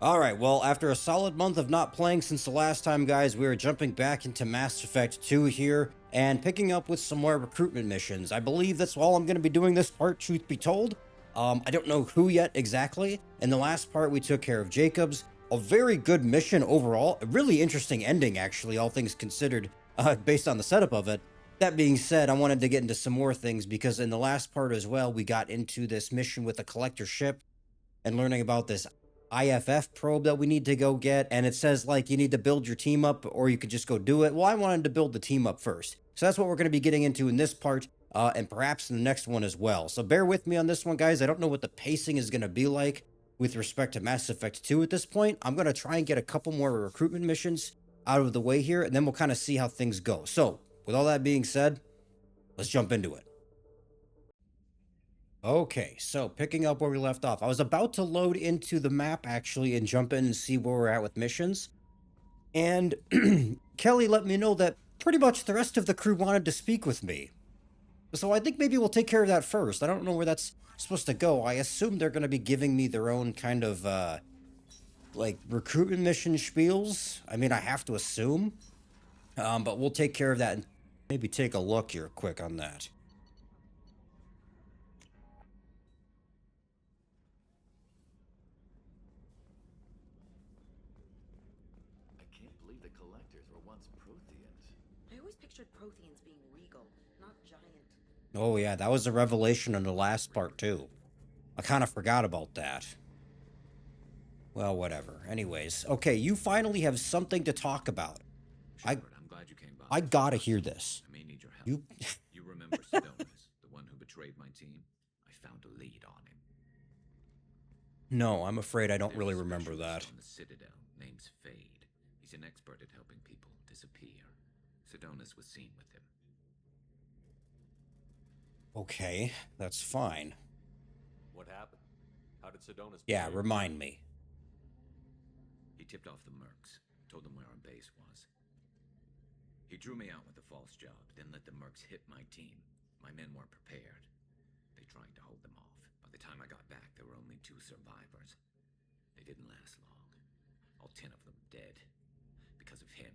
Alright, well, after a solid month of not playing since the last time, guys, we are jumping back into Mass Effect 2 here, and picking up with some more recruitment missions. I believe that's all I'm going to be doing this part, truth be told. I don't know who yet exactly. In the last part, we took care of Jacobs. A very good mission overall. A really interesting ending, actually, all things considered, based on the setup of it. That being said, I wanted to get into some more things, because in the last part as well, we got into this mission with the collector ship, and learning about this IFF probe that we need to go get. And it says, like, you need to build your team up or you could just go do it. Well, I wanted to build the team up first. So that's what we're going to be getting into in this part, and perhaps in the next one as well. So bear with me on this one, guys. I don't know what the pacing is going to be like with respect to Mass Effect 2 at this point. I'm going to try and get a couple more recruitment missions out of the way here, and then we'll kind of see how things go. So, with all that being said, let's jump into it. Okay, so picking up where we left off. I was about to load into the map actually and jump in and see where we're at with missions. And Kelly let me know that pretty much the rest of the crew wanted to speak with me. So I think maybe we'll take care of that first. I don't know where that's supposed to go. I assume they're going to be giving me their own kind of, like, recruitment mission spiels. I mean, I have to assume. But we'll take care of that and maybe take a look here quick on that. I always pictured Protheans being regal, not giant. Oh yeah, that was a revelation in the last part too. I kind of forgot about that. Well, whatever. Anyways, okay, you finally have something to talk about. Shepard, I'm glad you came by. I gotta hear this. I may need your help. You You remember Sidonis, the one who betrayed my team? I found a lead on him. No, I'm afraid I don't There's really a remember that. specialist on the Citadel, name's Fade. He's an expert at helping people disappear. Sidonis was seen with him. Okay, that's fine. What happened? How did Sidonis? Yeah, remind me. He tipped off the mercs, told them where our base was. He drew me out with a false job, then let the mercs hit my team. My men weren't prepared. They tried to hold them off. By the time I got back, there were only 2 survivors. They didn't last long. All 10 of them dead. Because of him.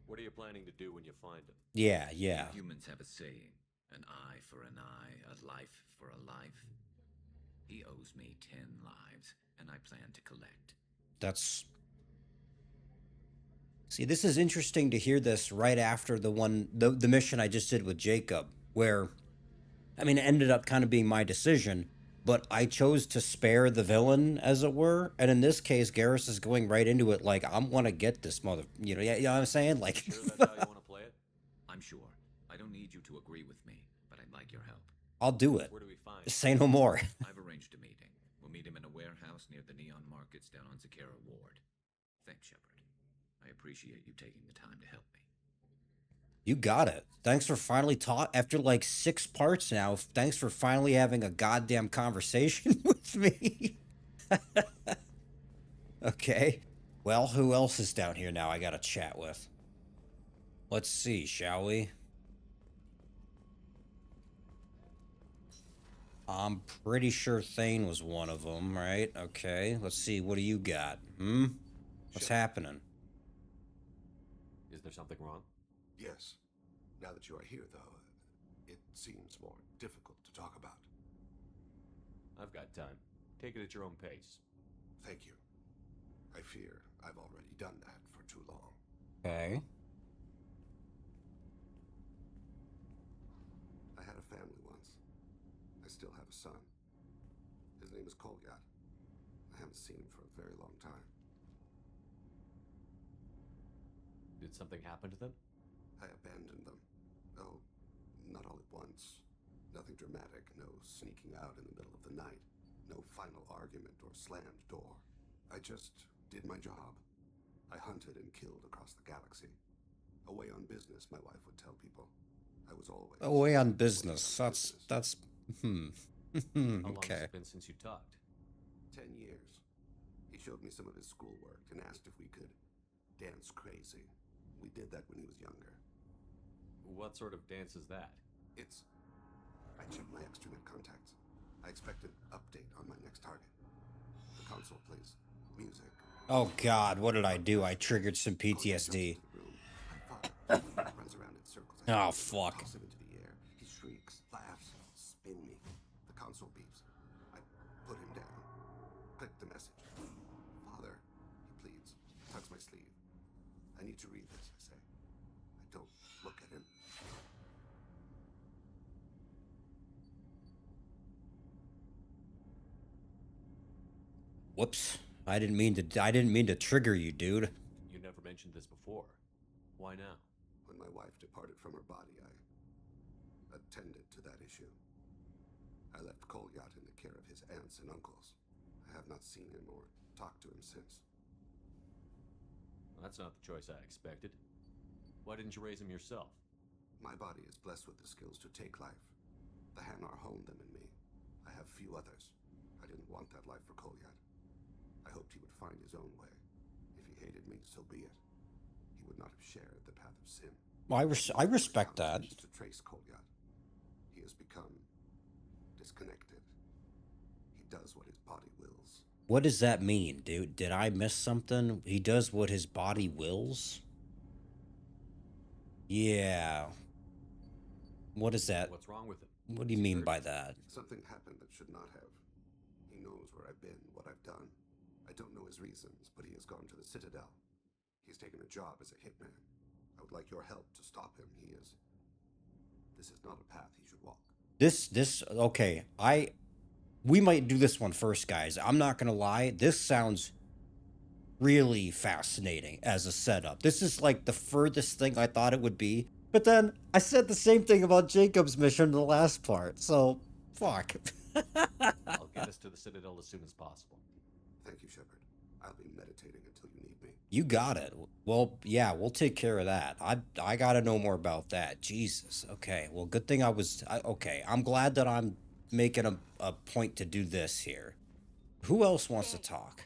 What are you planning to do when you find him? Yeah. Humans have a saying, an eye for an eye, a life for a life. He owes me 10 lives, and I plan to collect. That's... See, this is interesting to hear this right after the mission I just did with Jacob, where, I mean, it ended up kind of being my decision, but I chose to spare the villain, as it were. And in this case, Garrus is going right into it like, I'm gonna get this mother... You know what I'm saying? Like... Sure that's how you want to play it? I'm sure. I don't need you to agree with me, but I'd like your help. I'll do it. Where do we find him? Say no more. I've arranged a meeting. We'll meet him in a warehouse near the Neon Markets down on Zakera Ward. Thanks, Shepard. I appreciate you taking the time to help me. You got it. Thanks for finally after like 6 parts now. Thanks for finally having a goddamn conversation with me. Okay. Well, who else is down here now I gotta chat with? Let's see, shall we? I'm pretty sure Thane was one of them, right? Okay, let's see. What do you got? What's happening? Is there something wrong? Yes. Now that you are here, though, it seems more difficult to talk about. I've got time. Take it at your own pace. Thank you. I fear I've already done that for too long. Okay. I had a family once. I still have a son. His name is Kolyat. I haven't seen him for a very long time. Did something happen to them? I abandoned them. Oh, not all at once. Nothing dramatic, no sneaking out in the middle of the night, no final argument or slammed door. I just did my job. I hunted and killed across the galaxy. Away on business, my wife would tell people. I was always... Away on business. That's... How long Okay. has it been since you talked? 10 years. He showed me some of his schoolwork and asked if we could dance crazy. We did that when he was younger. What sort of dance is that? It's... I checked my extranet contacts. I expect an update on my next target. The Console plays music. Oh God, what did I do? I triggered some Kolya jumps PTSD. into the room. My father runs around in circles. I Oh, hit him, fuck. toss him into the air. He shrieks, laughs, spin me. The console beeps. I put him down. Click the message. Father, he pleads, tugs my sleeve. I need to read this, I say. I don't look at him. Whoops. I didn't mean to trigger you, dude. You never mentioned this before. Why now? When my wife departed from her body, I attended to that issue. I left Kolyat in the care of his aunts and uncles. I have not seen him or talked to him since. Well, that's not the choice I expected. Why didn't you raise him yourself? My body is blessed with the skills to take life. The Hanar honed them in me. I have few others. I didn't want that life for Kolyat. I hoped he would find his own way. If he hated me, so be it. He would not have shared the path of sin. Well, I respect that. To trace Kolyat. He has become disconnected. He does what his body wills. What does that mean, dude? Did I miss something? He does what his body wills? Yeah. What is that? What's wrong with him? What do you mean by that? Something happened that should not have. He knows where I've been, what I've done. I don't know his reasons, but he has gone to the Citadel. He's taken a job as a hitman. I would like your help to stop him. This is not a path he should walk. Okay. We might do this one first, guys. I'm not gonna lie. This sounds really fascinating as a setup. This is like the furthest thing I thought it would be. But then I said the same thing about Jacob's mission in the last part. So, fuck. I'll get us to the Citadel as soon as possible. Thank you, Shepard. I'll be meditating until you need me. You got it. Well, yeah, we'll take care of that. I gotta know more about that. Jesus. Okay. Well, good thing okay. I'm glad that I'm making a point to do this here. Who else wants to talk?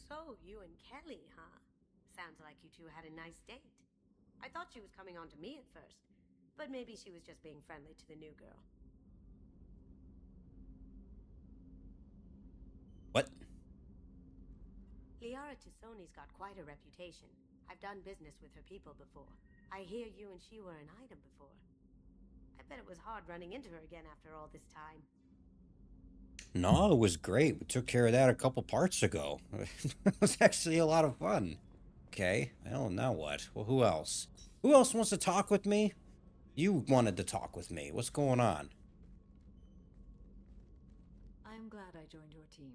So, you and Kelly, huh? Sounds like you two had a nice date. I thought she was coming on to me at first, but maybe she was just being friendly to the new girl. What? Liara Tisoni's got quite a reputation. I've done business with her people before. I hear you and she were an item before. I bet it was hard running into her again after all this time. No, it was great. We took care of that a couple parts ago. It was actually a lot of fun. Okay, well, now what? Well, who else? Who else wants to talk with me? You wanted to talk with me. What's going on? I am glad I joined your team.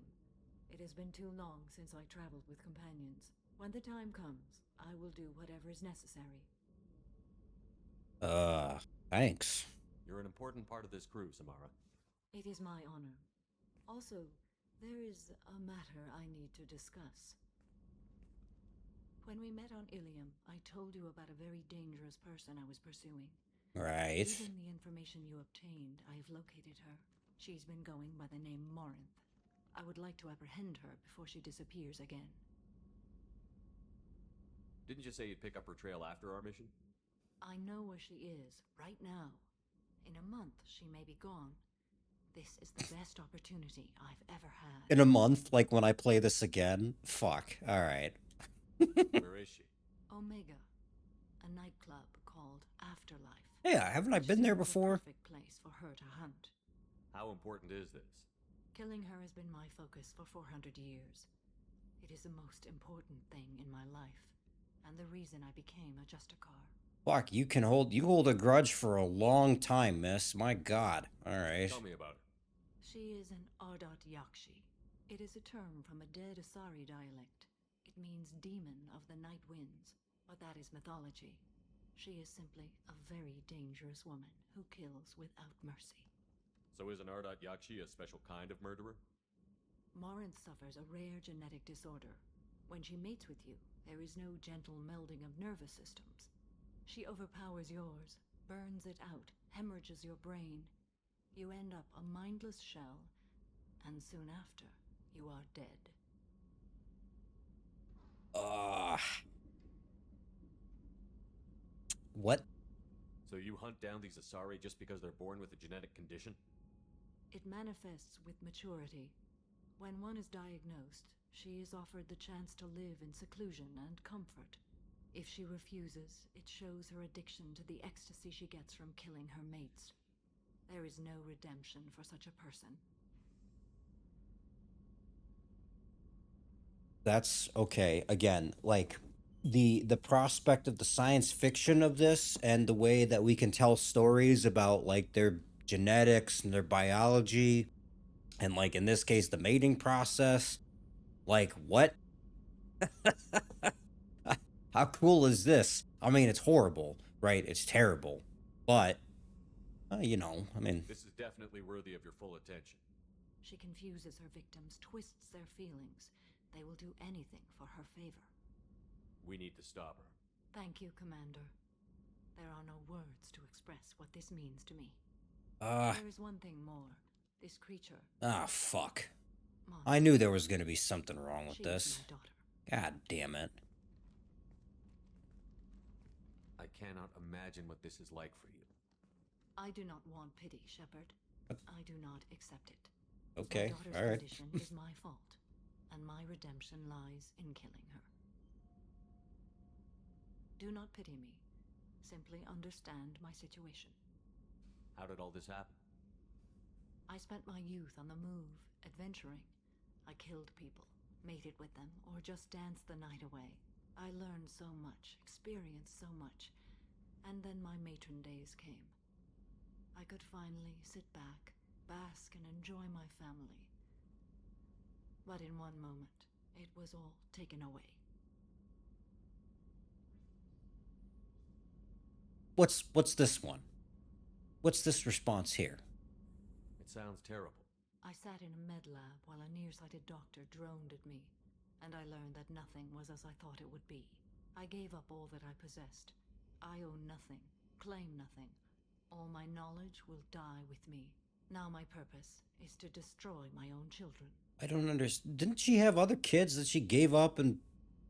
It has been too long since I traveled with companions. When the time comes, I will do whatever is necessary. Thanks. You're an important part of this crew, Samara. It is my honor. Also, there is a matter I need to discuss. When we met on Ilium, I told you about a very dangerous person I was pursuing. Right. Using the information you obtained, I have located her. She's been going by the name Morinth. I would like to apprehend her before she disappears again. Didn't you say you'd pick up her trail after our mission? I know where she is, right now. In a month, she may be gone. This is the best opportunity I've ever had. In a month, like when I play this again? Fuck. Alright. Where is she? Omega, a nightclub called Afterlife. Yeah, haven't I been there Seems before? The perfect place for her to hunt. How important is this? Killing her has been my focus for 400 years. It is the most important thing in my life, and the reason I became a Justicar. Fuck, you hold a grudge for a long time, miss. My god. Alright. Tell me about her. She is an Ardot Yakshi. It is a term from a dead Asari dialect. It means demon of the night winds, but that is mythology. She is simply a very dangerous woman who kills without mercy. So is an Ardot Yakshi a special kind of murderer? Morinth suffers a rare genetic disorder. When she mates with you, there is no gentle melding of nervous systems. She overpowers yours, burns it out, hemorrhages your brain. You end up a mindless shell, and soon after, you are dead. What? So you hunt down these Asari just because they're born with a genetic condition? It manifests with maturity. When one is diagnosed, she is offered the chance to live in seclusion and comfort. If she refuses, it shows her addiction to the ecstasy she gets from killing her mates. There is no redemption for such a person. That's okay. Again, like the prospect of the science fiction of this and the way that we can tell stories about like their genetics and their biology and like in this case the mating process. Like what? How cool is this? I mean, it's horrible, right? It's terrible. But I mean, This is definitely worthy of your full attention. She confuses her victims, twists their feelings. They will do anything for her favor. We need to stop her. Thank you, Commander. There are no words to express what this means to me. uh There is one thing more. This creature, fuck. Monster, I knew there was going to be something wrong with she this. is my daughter. God damn it. I cannot imagine what this is like for you. I do not want pity, Shepard. I do not accept it. Okay, My daughter's all right. condition is my fault, and my redemption lies in killing her. Do not pity me. Simply understand my situation. How did all this happen? I spent my youth on the move, adventuring. I killed people, mated with them, or just danced the night away. I learned so much, experienced so much, and then my matron days came. I could finally sit back, bask and enjoy my family. But in one moment, it was all taken away. What's this one? What's this response here? It sounds terrible. I sat in a med lab while a nearsighted doctor droned at me, and I learned that nothing was as I thought it would be. I gave up all that I possessed. I own nothing, claim nothing. All my knowledge will die with me. Now my purpose is to destroy my own children. I don't understand. Didn't she have other kids that she gave up and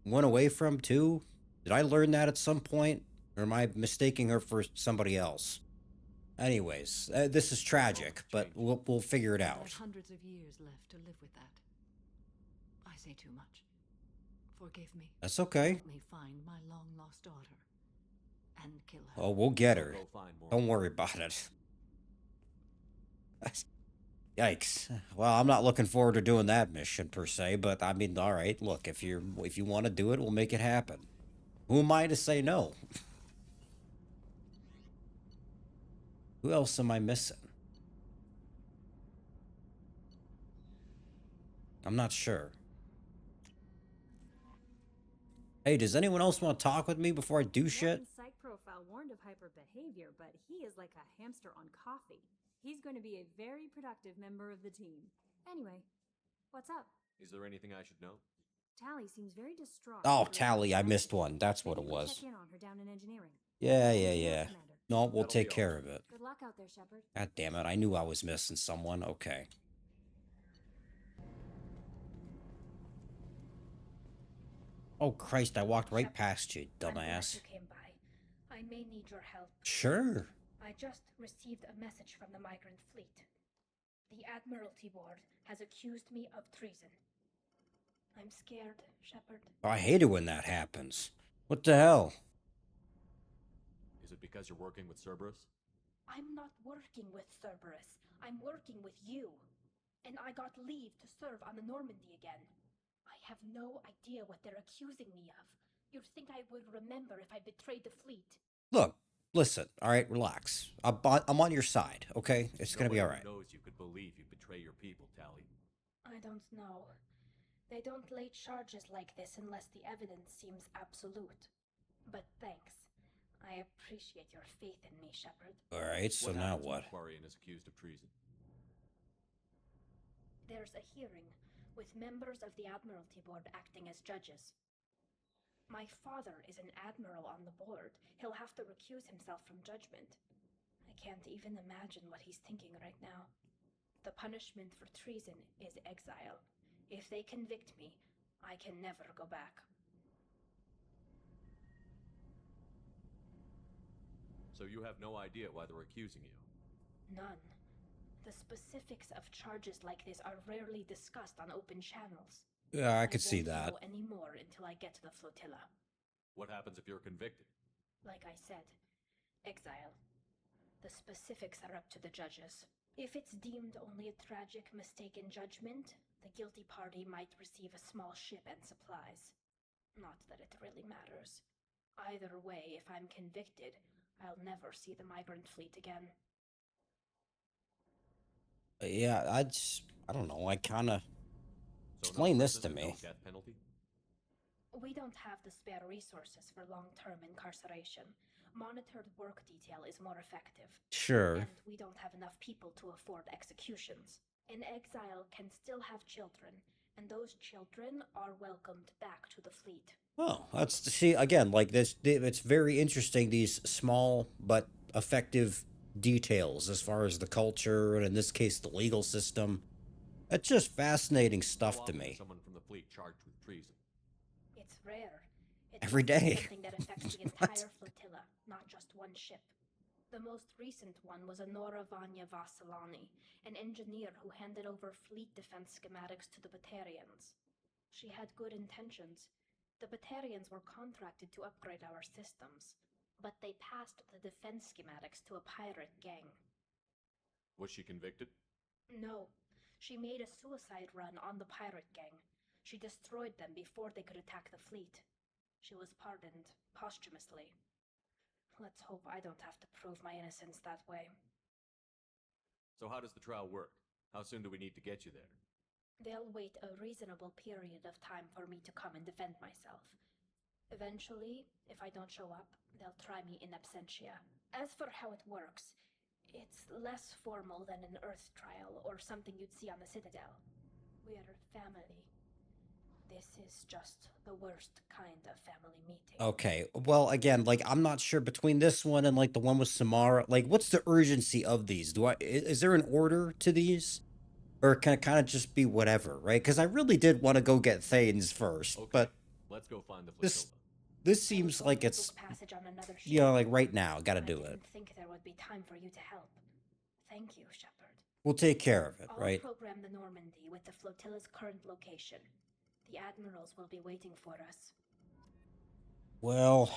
went away from too? Did I learn that at some point? Or am I mistaking her for somebody else? Anyways, this is tragic, but we'll figure it I out. have hundreds of years left to live with that. I say too much. Forgive me. That's okay. Help me find my long-lost daughter and kill her. Oh, we'll get her. Go find more. Don't worry about it. Yikes. Well, I'm not looking forward to doing that mission per se, but I mean, all right. Look, if you want to do it, we'll make it happen. Who am I to say no? Who else am I missing? I'm not sure. Hey, does anyone else want to talk with me before I do shit? Morton's psych profile warned of hyper behavior, but he is like a hamster on coffee. He's going to be a very productive member of the team. Anyway, what's up? Is there anything I should know? Tali seems very distraught. Oh, over Tali, I the missed one. That's what Maybe it we was. check in on her down in engineering. Yeah. Commander. No, we'll That'll take be care all. of it. Good luck out there, Shepard. God damn it, I knew I was missing someone. Okay. Oh, Christ, I walked right past you, I'm glad dumbass. you came by. I may need your help. Sure. I just received a message from the migrant fleet. The Admiralty Board has accused me of treason. I'm scared, Shepard. I hate it when that happens. What the hell? Is it because you're working with Cerberus? I'm not working with Cerberus. I'm working with you. And I got leave to serve on the Normandy again. I have no idea what they're accusing me of. You'd think I would remember if I betrayed the fleet. Look, listen, all right, relax. I'm on your side, okay? It's gonna be all right. Knows you could believe you betray your people, Tali. I don't know. They don't lay charges like this unless the evidence seems absolute. But thanks. I appreciate your faith in me, Shepard. All right, so What now happens when what? Quarian is accused of treason? There's a hearing with members of the Admiralty Board acting as judges. My father is an admiral on the board. He'll have to recuse himself from judgment. I can't even imagine what he's thinking right now. The punishment for treason is exile. If they convict me, I can never go back. So you have no idea why they're accusing you? None. The specifics of charges like this are rarely discussed on open channels. Yeah, I could see won't that. know any more until I get to the flotilla. What happens if you're convicted? Like I said, exile. The specifics are up to the judges. If it's deemed only a tragic mistake in judgment, the guilty party might receive a small ship and supplies. Not that it really matters. Either way, if I'm convicted, I'll never see the migrant fleet again. Yeah, I don't know. I kind of So explain no this to prison, me. no death penalty? We don't have the spare resources for long-term incarceration. Monitored work detail is more effective. Sure. And we don't have enough people to afford executions. An exile can still have children, and those children are welcomed back to the fleet. Oh, that's see again, like this. It's very interesting. These small but effective details as far as the culture and in this case the legal system. It's just fascinating How stuff to often is me. someone from the fleet charged with treason? It's rare. It Every must be day. something that affects the What? entire flotilla, not just one ship. The most recent one was Anora Vanya Vasilani, an engineer who handed over fleet defense schematics to the Batarians. She had good intentions. The Batarians were contracted to upgrade our systems, but they passed the defense schematics to a pirate gang. Was she convicted? No, she made a suicide run on the pirate gang. She destroyed them before they could attack the fleet. She was pardoned posthumously. Let's hope I don't have to prove my innocence that way. So how does the trial work? How soon do we need to get you there? They'll wait a reasonable period of time for me to come and defend myself. Eventually, if I don't show up, they'll try me in absentia. As for how it works, it's less formal than an Earth trial or something you'd see on the Citadel. We're family. This is just the worst kind of family meeting. Okay. Well, again, like I'm not sure between this one and like the one with Samara, like what's the urgency of these? Is there an order to these? Or can it kind of just be whatever, right? Because I really did want to go get Thanes first, Okay, but let's go find the this flotilla. this seems like it's passage on another ship. you know like right now, got to I do it. didn't think there would be time for you to help. Thank you, Shepard. We'll take care of it, I'll right? program the Normandy with the flotilla's current location. The admirals will be waiting for us. Well,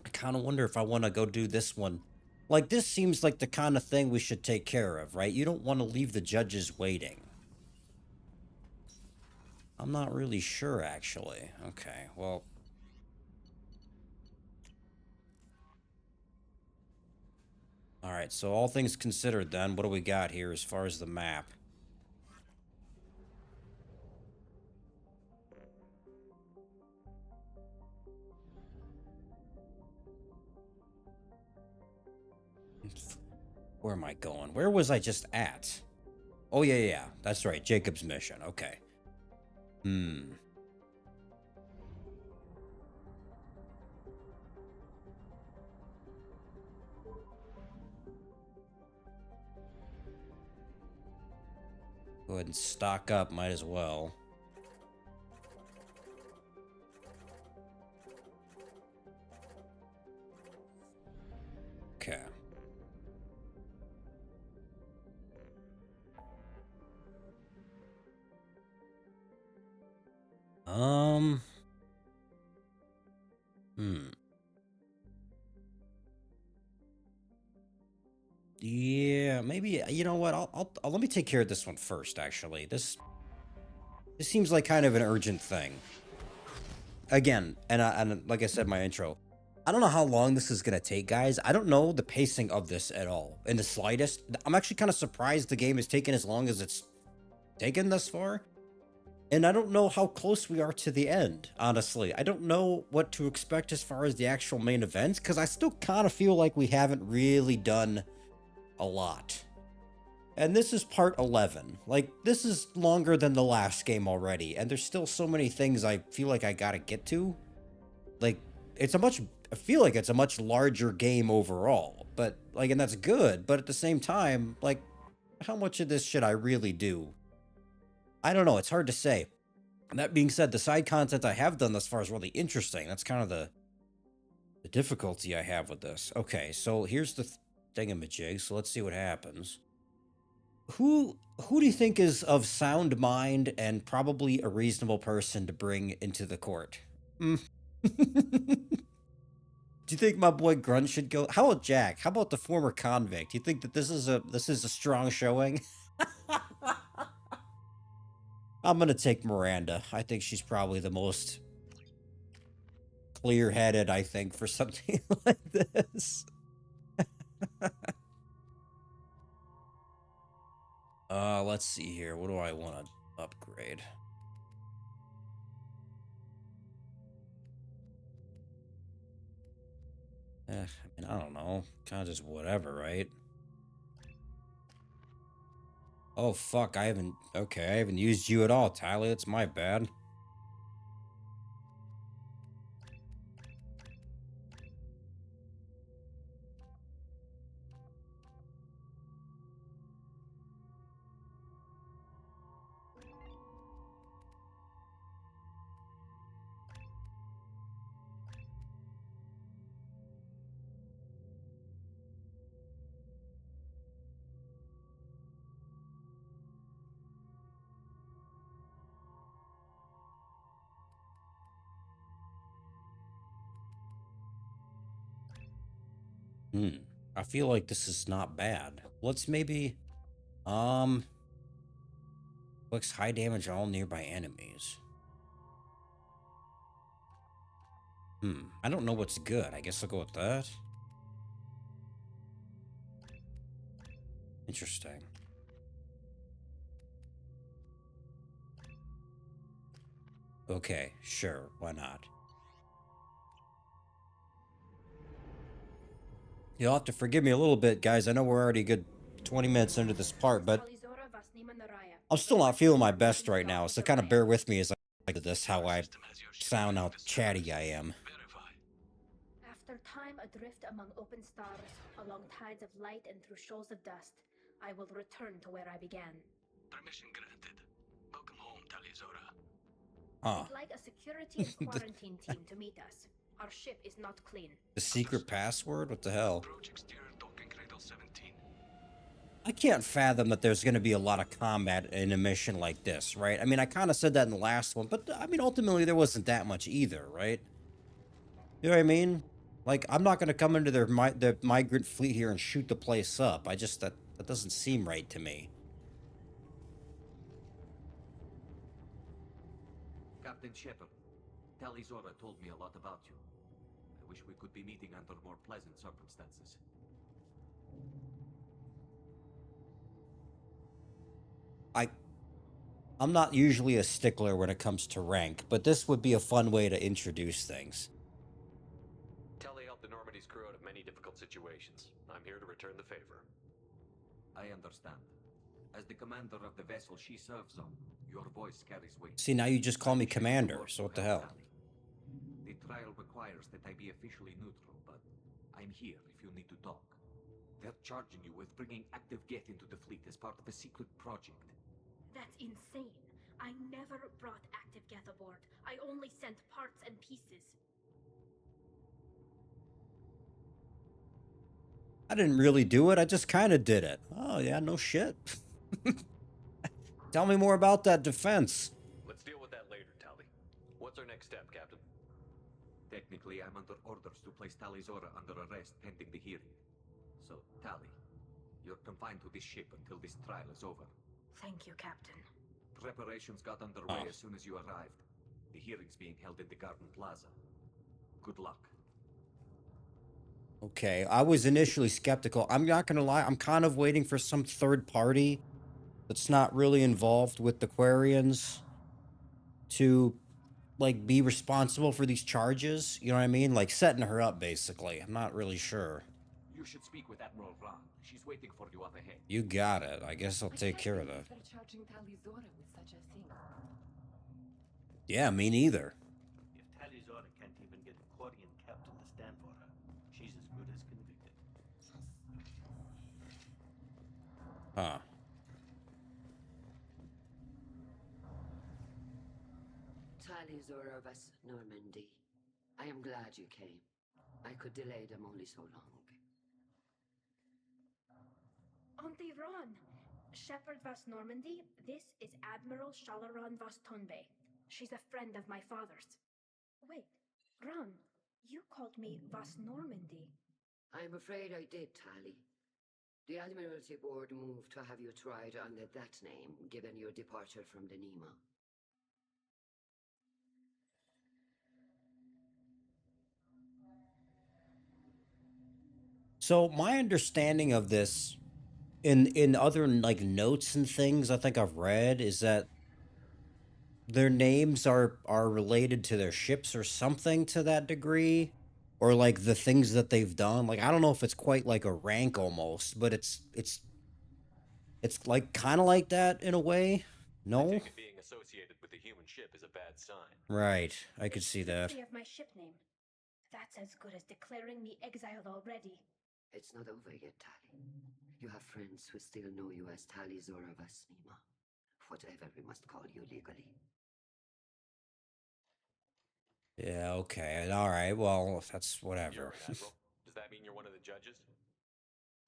I kind of wonder if I want to go do this one. Like, this seems like the kind of thing we should take care of, right? You don't want to leave the judges waiting. I'm not really sure, actually. Okay, well. Alright, so all things considered then, what do we got here as far as the map? Where am I going? Where was I just at? Oh, yeah. That's right. Jacob's mission. Okay. Go ahead and stock up. Might as well. Okay. Yeah, maybe, you know what? I'll let me take care of this one first, actually. This seems like kind of an urgent thing. Again, and like I said in my intro, I don't know how long this is going to take, guys. I don't know the pacing of this at all, in the slightest. I'm actually kind of surprised the game has taken as long as it's taken thus far. And I don't know how close we are to the end, honestly. I don't know what to expect as far as the actual main events, because I still kind of feel like we haven't really done a lot. And this is part 11. Like, this is longer than the last game already, and there's still so many things I feel like I gotta get to. Like, I feel like it's a much larger game overall, but, like, and that's good, but at the same time, like, how much of this should I really do? I don't know, it's hard to say. That being said, the side content I have done thus far is really interesting. That's kind of the difficulty I have with this. Okay, so here's the thingamajig, so let's see what happens. Who do you think is of sound mind and probably a reasonable person to bring into the court? Hmm. Do you think my boy Grunt should go? How about Jack? How about the former convict? Do you think that this is a strong showing? I'm gonna take Miranda. I think she's probably the most clear-headed, I think, for something like this. Let's see here. What do I want to upgrade? I mean, I don't know. Kind of just whatever, right? Oh, fuck. I haven't used you at all, Tali. It's my bad. I feel like this is not bad. Let's maybe, inflicts high damage on all nearby enemies. I don't know what's good. I guess I'll go with that. Interesting. Okay, sure. Why not? You'll have to forgive me a little bit, guys. I know we're already a good 20 minutes into this part, but I'm still not feeling my best right now, so kind of bear with me as I do this, how I sound, how chatty I am. After time adrift among open stars, along tides of light and through shoals of dust, I will return to where I began. Permission granted. Welcome home, Talizora. Huh. I'd like a security and quarantine team to meet us. Our ship is not clean. The secret password? What the hell? Approach exterior docking cradle 17. I can't fathom that there's going to be a lot of combat in a mission like this, right? I mean, I kind of said that in the last one, but I mean, ultimately, there wasn't that much either, right? You know what I mean? Like, I'm not going to come into their migrant fleet here and shoot the place up. That doesn't seem right to me. Captain Shepard, Talizora told me a lot about you. I wish we could be meeting under more pleasant circumstances. I'm not usually a stickler when it comes to rank, but this would be a fun way to introduce things. Tali helped the Normandy's crew out of many difficult situations. I'm here to return the favor. I understand. As the commander of the vessel she serves on, your voice carries weight. See, now you just call me commander, so what the hell? The trial requires that I be officially neutral, but I'm here if you need to talk. They're charging you with bringing active Geth into the fleet as part of a secret project. That's insane. I never brought active Geth aboard. I only sent parts and pieces. I didn't really do it. I just kind of did it. Oh, yeah, no shit. Tell me more about that defense. Let's deal with that later, Tali. What's our next step, Captain? Technically, I'm under orders to place Talizora under arrest pending the hearing. So, Tali, you're confined to this ship until this trial is over. Thank you, Captain. Preparations got underway as soon as you arrived. The hearing's being held in the Garden Plaza. Good luck. Okay, I was initially skeptical. I'm not gonna lie, I'm kind of waiting for some third party that's not really involved with the Quarians to, like, be responsible for these charges. You know what I mean? Like, setting her up, basically. I'm not really sure. You should speak with Admiral Ron. She's waiting for you up ahead. You got it. I guess I'll take care of that. Charging Talizora with such a thing. Yeah, me neither. If Talizora can't even get a Quarian captain to stand for her, she's as good as convicted. Huh. Talizora of us, Normandy. I am glad you came. I could delay them only so long. Auntie Ron! Shepherd Vas Normandy, this is Admiral Shalaron Vas Tonbe. She's a friend of my father's. Wait, Ron, you called me Vas Normandy. I'm afraid I did, Tali. The Admiralty Board moved to have you tried under that name, given your departure from the Nima. So my understanding of this in other like notes and things I think I've read is that their names are related to their ships or something to that degree, or like the things that they've done. Like I don't know if it's quite like a rank almost, but it's like kind of like that in a way. I No? take it being associated with the human ship is a bad sign. Right. I could It's see that. strictly of my ship name. That's as good as declaring me exiled already. It's not over yet, Tali. You have friends who still know you as Tali Zora Vasnima. Whatever we must call you legally. Yeah, okay. All right. Well, that's You're whatever. an admiral? Does that mean you're one of the judges?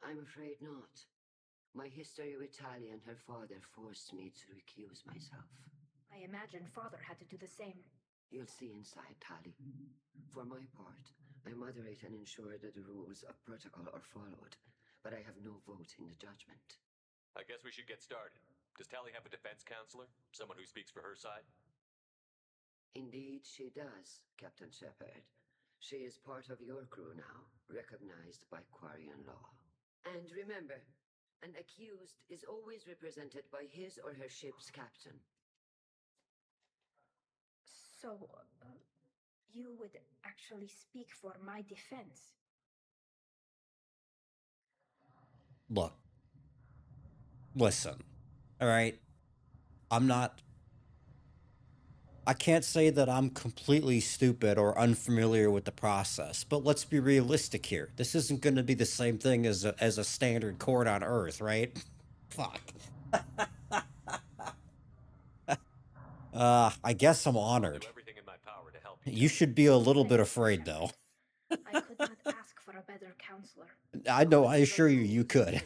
I'm afraid not. My history with Tali and her father forced me to recuse myself. I imagine father had to do the same. You'll see inside, Tali. For my part, I moderate and ensure that the rules of protocol are followed, but I have no vote in the judgment. I guess we should get started. Does Tali have a defense counselor? Someone who speaks for her side? Indeed, she does, Captain Shepard. She is part of your crew now, recognized by Quarian law. And remember, an accused is always represented by his or her ship's captain. So, you would actually speak for my defense? Look. Listen. All right. I can't say that I'm completely stupid or unfamiliar with the process, but let's be realistic here. This isn't going to be the same thing as a standard court on Earth, right? Fuck. I guess I'm honored. I'll do everything in my power to help you. You should be a little bit afraid, though. I could not ask for a better counselor. I know, I assure you, you could.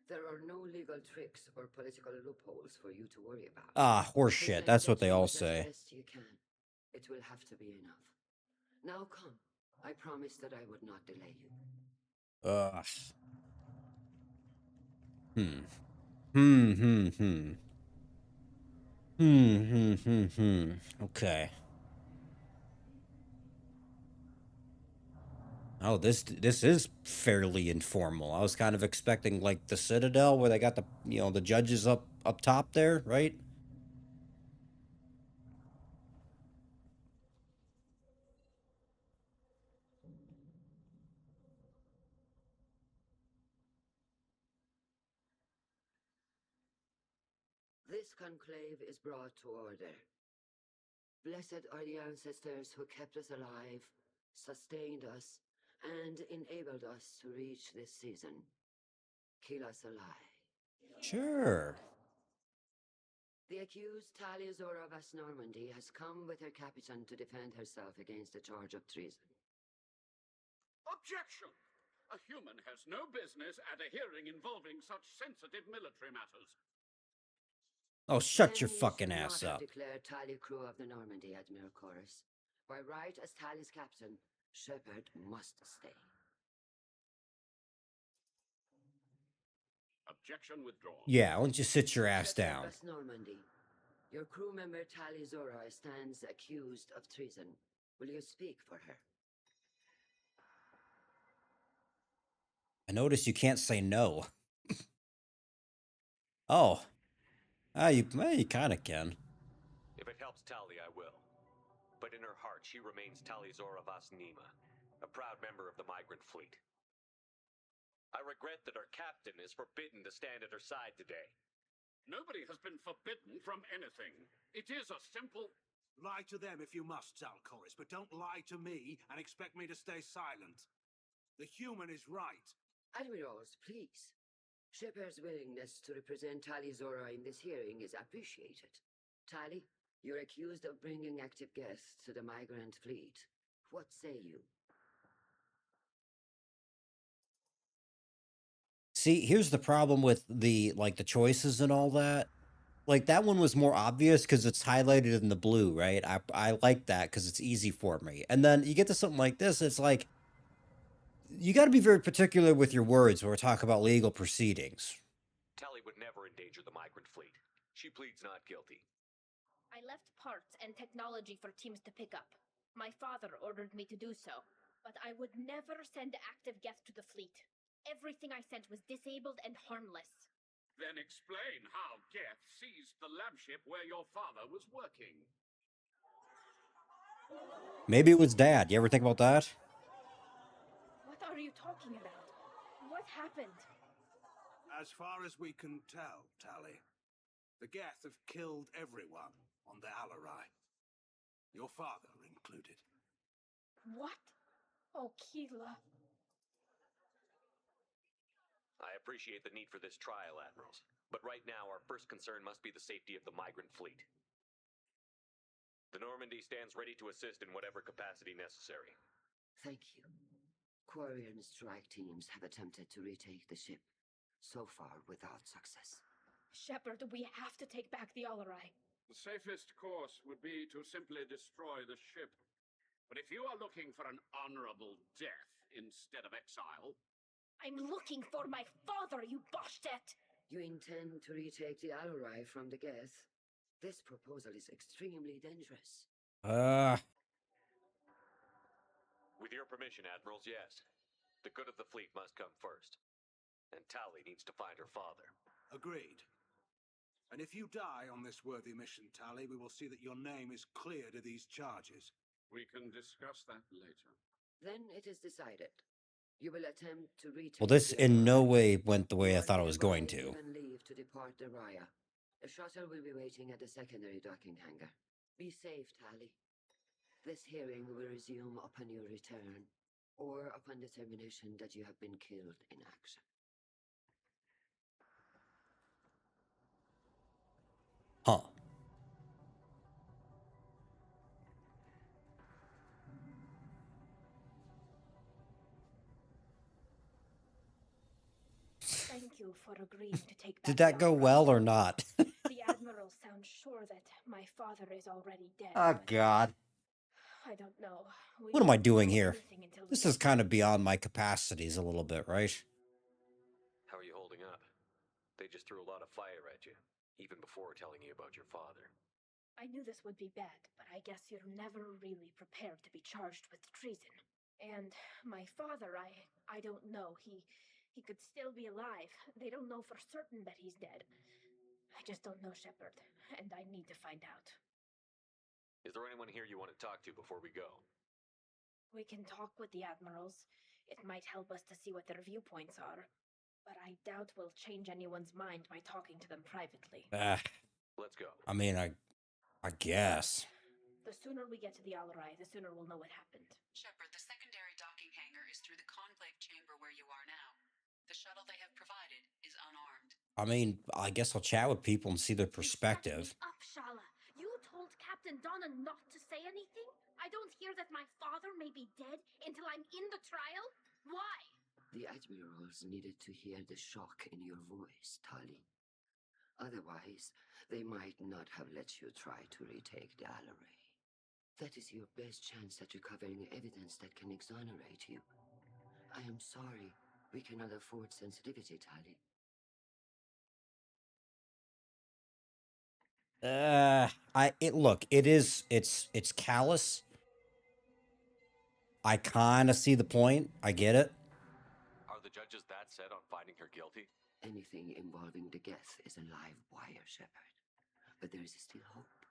There are no legal tricks or political loopholes for you to worry about. Ah, horseshit. That's what they all say. As best you can. It will have to be enough. Now come. I promise that I would not delay you. Okay. Oh, this is fairly informal. I was kind of expecting like the Citadel where they got the the judges up top there, right? This conclave is brought to order. Blessed are the ancestors who kept us alive, sustained us, and enabled us to reach this season. Keep us alive. Sure. The accused Tali Zora Vas Normandy has come with her captain to defend herself against a charge of treason. Objection! A human has no business at a hearing involving such sensitive military matters. Oh, shut Then your you fucking should ass not have up. declared Tali crew of the Normandy, Admiral Chorus. By right as Tali's captain, Shepard must stay. Objection withdrawn. Yeah, why don't you sit your ass down? Vas Normandy, your crew member Tali Zora stands accused of treason. Will you speak for her? I notice you can't say no. Oh. You kind of can. If it helps Tali, I will. But in her heart, she remains Tali Zora Vas Nima, a proud member of the migrant fleet. I regret that our captain is forbidden to stand at her side today. Nobody has been forbidden from anything. It is a simple... Lie to them if you must, Zalcoris, but don't lie to me and expect me to stay silent. The human is right. Admirals, please. Shepard's willingness to represent Tali Zora in this hearing is appreciated. Tali, you're accused of bringing active guests to the migrant fleet. What say you? See, here's the problem with the choices and all that. Like that one was more obvious because it's highlighted in the blue, right? I like that because it's easy for me. And then you get to something like this, it's like you got to be very particular with your words when we're talking about legal proceedings. Tali would never endanger the migrant fleet. She pleads not guilty. I left parts and technology for teams to pick up. My father ordered me to do so, but I would never send active Geth to the fleet. Everything I sent was disabled and harmless. Then explain how Geth seized the lab ship where your father was working. Maybe it was Dad. You ever think about that? What are you talking about? What happened? As far as we can tell, Tali, the Geth have killed everyone on the Alarai. Your father included. What? Oh, Keela. I appreciate the need for this trial, Admirals. But right now, our first concern must be the safety of the migrant fleet. The Normandy stands ready to assist in whatever capacity necessary. Thank you. Quarian strike teams have attempted to retake the ship, so far without success. Shepard, we have to take back the Alarai. The safest course would be to simply destroy the ship. But if you are looking for an honorable death instead of exile... I'm looking for my father, you Boshtet! You intend to retake the Alarai from the Geth? This proposal is extremely dangerous. With your permission, Admirals, yes. The good of the fleet must come first. And Tali needs to find her father. Agreed. And if you die on this worthy mission, Tali, we will see that your name is cleared of these charges. We can discuss that later. Then it is decided. You will attempt to retake. Well, this in no way went the way I thought it was going to. Given leave to depart the Raya. A shuttle will be waiting at the secondary docking hangar. Be safe, Tali. This hearing will resume upon your return, or upon determination that you have been killed in action. Huh. Thank you for agreeing to take back Did that go well or not? The Admiral sounds sure that my father is already dead. Oh, God. I don't know. What am I doing here? This is kind of beyond my capacities a little bit, right? How are you holding up? They just threw a lot of fire at you, even before telling you about your father. I knew this would be bad, but I guess you're never really prepared to be charged with treason. And my father, I don't know. He could still be alive. They don't know for certain that he's dead. I just don't know, Shepard, and I need to find out. Is there anyone here you want to talk to before we go? We can talk with the Admirals. It might help us to see what their viewpoints are. But I doubt we'll change anyone's mind by talking to them privately. Let's go. I mean, I guess. The sooner we get to the Alarai, the sooner we'll know what happened. Shepard, the secondary docking hangar is through the conclave chamber where you are now. The shuttle they have provided is unarmed. I mean, I guess I'll chat with people and see their perspective. Up, Shala. You told Captain Donna not to say anything? I don't hear that my father may be dead until I'm in the trial? Why? The Admirals needed to hear the shock in your voice, Tali. Otherwise, they might not have let you try to retake the Alarai. That is your best chance at recovering evidence that can exonerate you. I am sorry. We cannot afford sensitivity, Tali. Look, it's callous. I kind of see the point. I get it. Are the judges that set on finding her guilty? Anything involving the Geth is a live wire, Shepard. But there is still hope.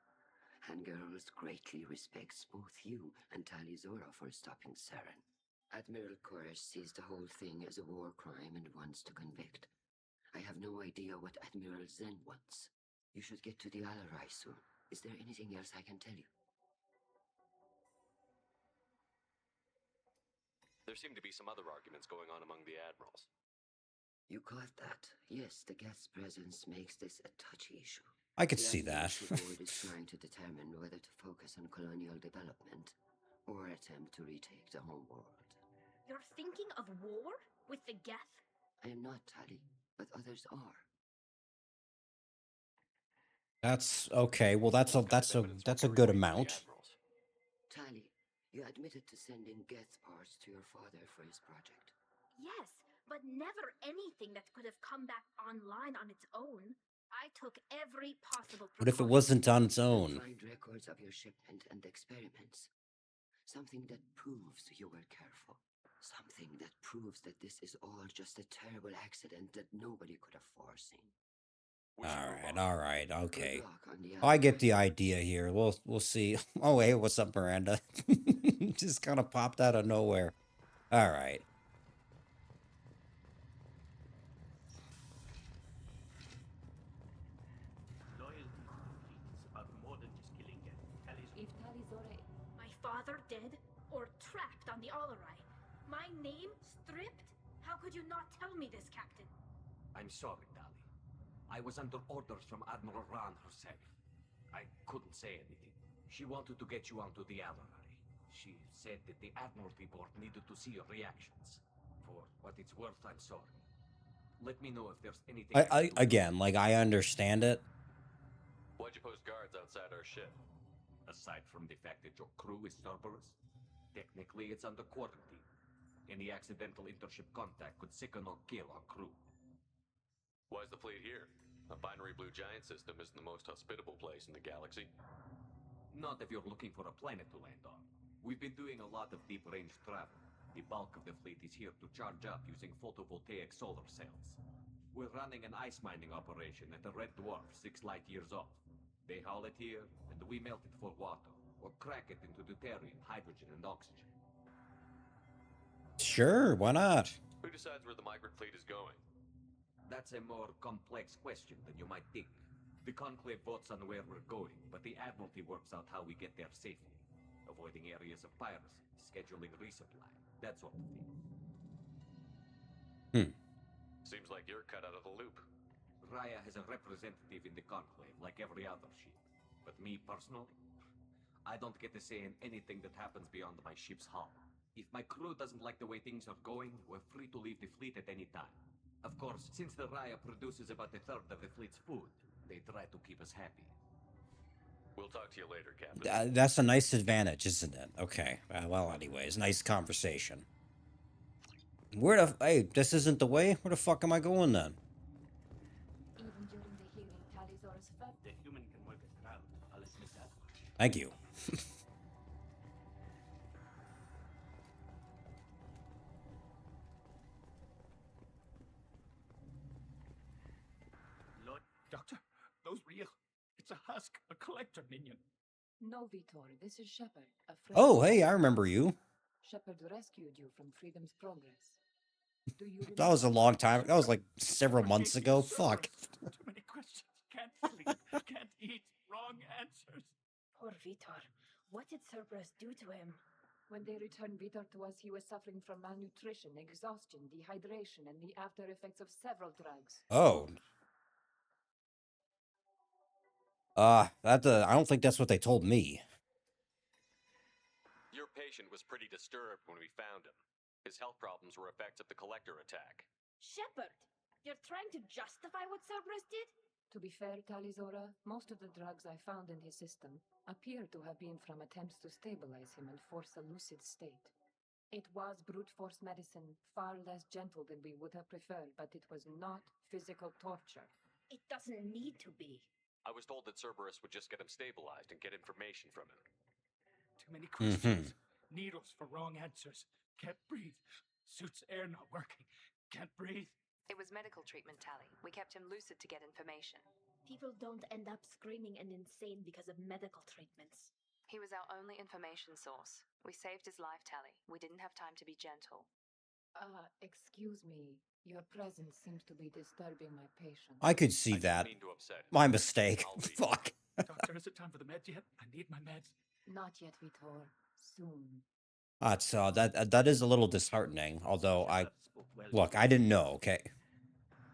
And girls greatly respects both you and Tali Zora for stopping Saren. Admiral Koresh sees the whole thing as a war crime and wants to convict. I have no idea what Admiral Zen wants. You should get to the Alarai soon. Is there anything else I can tell you? There seem to be some other arguments going on among the Admirals. You caught that. Yes, the Geth's presence makes this a touchy issue. I could see that. The board is trying to determine whether to focus on colonial development or attempt to retake the homeworld. You're thinking of war? With the Geth? I am not, Tali, but others are. That's okay. Well, that's a good amount. Tali, you admitted to sending Geth parts to your father for his project. Yes, but never anything that could have come back online on its own. I took every possible What if it precaution. wasn't on its We'll own? find records of your shipment and experiments. Something that proves you were careful. Something that proves that this is all just a terrible accident that nobody could have foreseen. All right, okay. Good luck on the I other get the idea here. We'll see. Oh hey, what's up, Miranda? Just kind of popped out of nowhere. All right. Loyalty to the fleet is about more than just killing Geth. If Tali Zora... My father dead or trapped on the Alarai. My name stripped? How could you not tell me this, Captain? I'm sorry, Tali. I was under orders from Admiral Ran herself. I couldn't say anything. She wanted to get you onto the Alarai. She said that the Admiralty Board needed to see your reactions. For what it's worth, I'm sorry. Let me know if there's anything I can do. Again, like I understand it. Why'd you post guards outside our ship? Aside from the fact that your crew is Cerberus, technically it's under quarantine. Any accidental intership contact could sicken or kill our crew. Why's the fleet here? A binary blue giant system isn't the most hospitable place in the galaxy. Not if you're looking for a planet to land on. We've been doing a lot of deep-range travel. The bulk of the fleet is here to charge up using photovoltaic solar cells. We're running an ice mining operation at the Red Dwarf 6 light years off. They haul it here, and we melt it for water, or crack it into deuterium, hydrogen, and oxygen. Sure, why not? Who decides where the migrant fleet is going? That's a more complex question than you might think. The Conclave votes on where we're going, but the Admiralty works out how we get there safely. Avoiding areas of piracy, scheduling resupply, that sort of thing. Seems like you're cut out of the loop. Raya has a representative in the Conclave, like every other ship. But me, personally, I don't get to say in anything that happens beyond my ship's hull. If my crew doesn't like the way things are going, we're free to leave the fleet at any time. Of course, since the Raya produces about a third of the fleet's food, they try to keep us happy. We'll talk to you later, Captain. That's a nice advantage, isn't it? Okay. Well, anyways, nice conversation. Hey, this isn't the way? Where the fuck am I going then? Even during the hearing, Tali Zora's felt... The human can work a crowd, I'll admit that. Thank you. Doctor, those real. It's a husk, a collector minion. No, Vitor, this is Shepard, a friend. Oh, hey, I remember you. Shepard rescued you from Freedom's Progress. Do you That was a long time. That was like several months ago. Fuck. Too many questions. Can't sleep. Can't eat. Wrong answers. Poor Vitor. What did Cerberus do to him? When they returned Vitor to us, he was suffering from malnutrition, exhaustion, dehydration, and the after effects of several drugs. Oh. I don't think that's what they told me. Your patient was pretty disturbed when we found him. His health problems were effects of the collector attack. Shepard! You're trying to justify what Cerberus did? To be fair, Tali Zora, most of the drugs I found in his system appear to have been from attempts to stabilize him and force a lucid state. It was brute force medicine, far less gentle than we would have preferred, but it was not physical torture. It doesn't need to be. I was told that Cerberus would just get him stabilized and get information from him. Too many questions. Needles for wrong answers. Can't breathe. Suit's air not working. Can't breathe. It was medical treatment, Tali. We kept him lucid to get information. People don't end up screaming and insane because of medical treatments. He was our only information source. We saved his life, Tali. We didn't have time to be gentle. Excuse me. Your presence seems to be disturbing my patient. I could see that. Mean to upset him. My mistake. Fuck. Doctor, is it time for the meds yet? I need my meds. Not yet, Vitor. Soon. That's that is a little disheartening. Although look, I didn't know. Okay.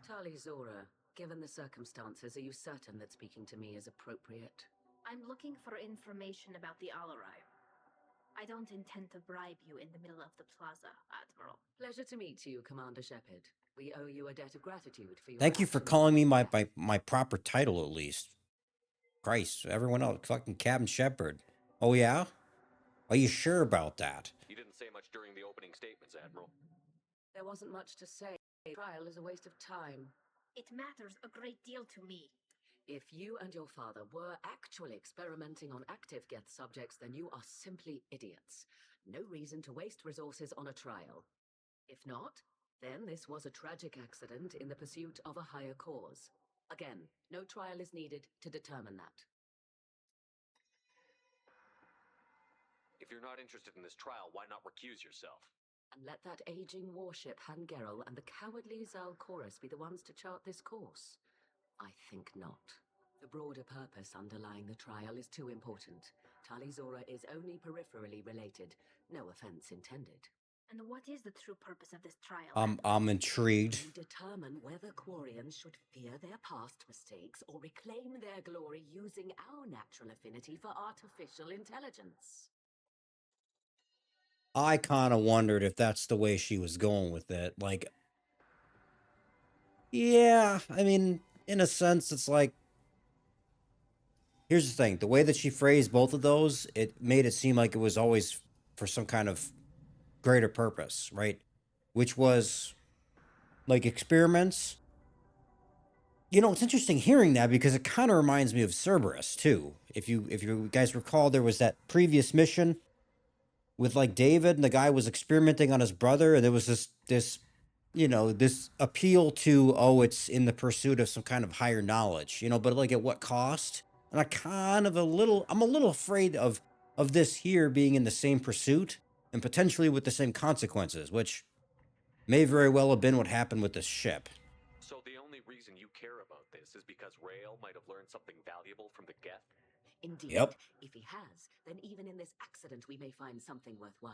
Tali Zora, given the circumstances, are you certain that speaking to me is appropriate? I'm looking for information about the Alarai. I don't intend to bribe you in the middle of the plaza, Admiral. Pleasure to meet you, Commander Shepard. We owe you a debt of gratitude for your Thank you for actions calling me on my, death. my proper title at least. Christ, everyone else, fucking Captain Shepard. Oh yeah? Are you sure about that? You didn't say much during the opening statements, Admiral. There wasn't much to say. The trial is a waste of time. It matters a great deal to me. If you and your father were actually experimenting on active Geth subjects, then you are simply idiots. No reason to waste resources on a trial. If not, then this was a tragic accident in the pursuit of a higher cause. Again, no trial is needed to determine that. If you're not interested in this trial, why not recuse yourself? And let that aging warship Hangerel and the cowardly Zalcorus be the ones to chart this course? I think not. The broader purpose underlying the trial is too important. Tali is only peripherally related. No offense intended. And what is the true purpose of this trial? I'm intrigued. To determine whether Quarians should fear their past mistakes or reclaim their glory using our natural affinity for artificial intelligence. I kind of wondered if that's the way she was going with it. Like, yeah, I mean, in a sense, it's like, here's the thing. The way that she phrased both of those, it made it seem like it was always for some kind of greater purpose, right? Which was, like, experiments. You know, it's interesting hearing that because it kind of reminds me of Cerberus, too. If you guys recall, there was that previous mission with like David, and the guy was experimenting on his brother, and there was this you know, this appeal to, oh, it's in the pursuit of some kind of higher knowledge, you know, but like at what cost? And I'm a little afraid of this here being in the same pursuit and potentially with the same consequences, which may very well have been what happened with this ship. So the only reason you care about this is because Rael might have learned something valuable from the Geth? Indeed. Yep. If he has, then even in this accident we may find something worthwhile.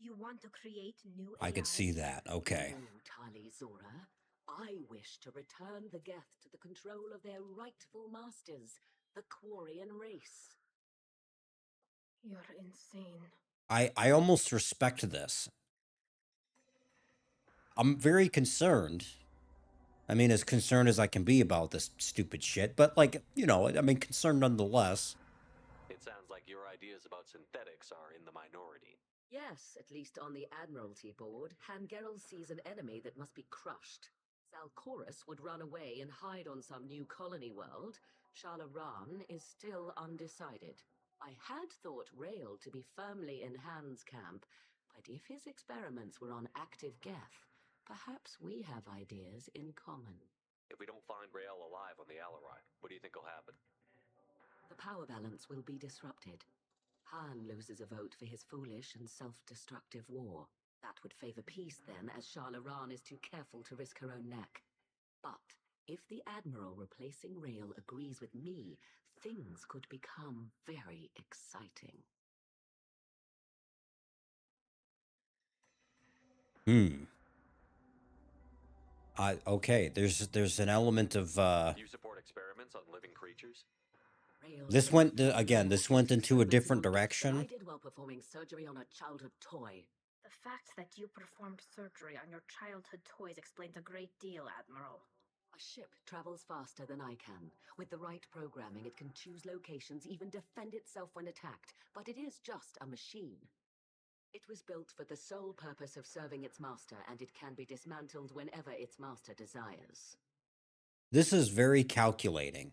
You want to create new I could see that. Okay. No, Tali Zora. I wish to return the Geth to the control of their rightful masters, the Quarian race. You're insane. I almost respect this. I'm very concerned. I mean, as concerned as I can be about this stupid shit, but like, you know, I mean, concerned nonetheless. It sounds like your ideas about synthetics are in the minority. Yes, at least on the Admiralty board, Hangerel sees an enemy that must be crushed. Zalcorus would run away and hide on some new colony world. Shalaran is still undecided. I had thought Rael to be firmly in Han's camp, but if his experiments were on active Geth, perhaps we have ideas in common. If we don't find Rael alive on the Alarai, what do you think will happen? The power balance will be disrupted. Han loses a vote for his foolish and self-destructive war. That would favor peace then, as Shalaran is too careful to risk her own neck. But if the Admiral replacing Rael agrees with me, things could become very exciting. Okay, there's an element of You support experiments on living creatures? This went into a different direction. I did while performing surgery on a childhood toy. The fact that you performed surgery on your childhood toys explains a great deal, Admiral. A ship travels faster than I can. With the right programming, it can choose locations, even defend itself when attacked. But it is just a machine. It was built for the sole purpose of serving its master, and it can be dismantled whenever its master desires. This is very calculating.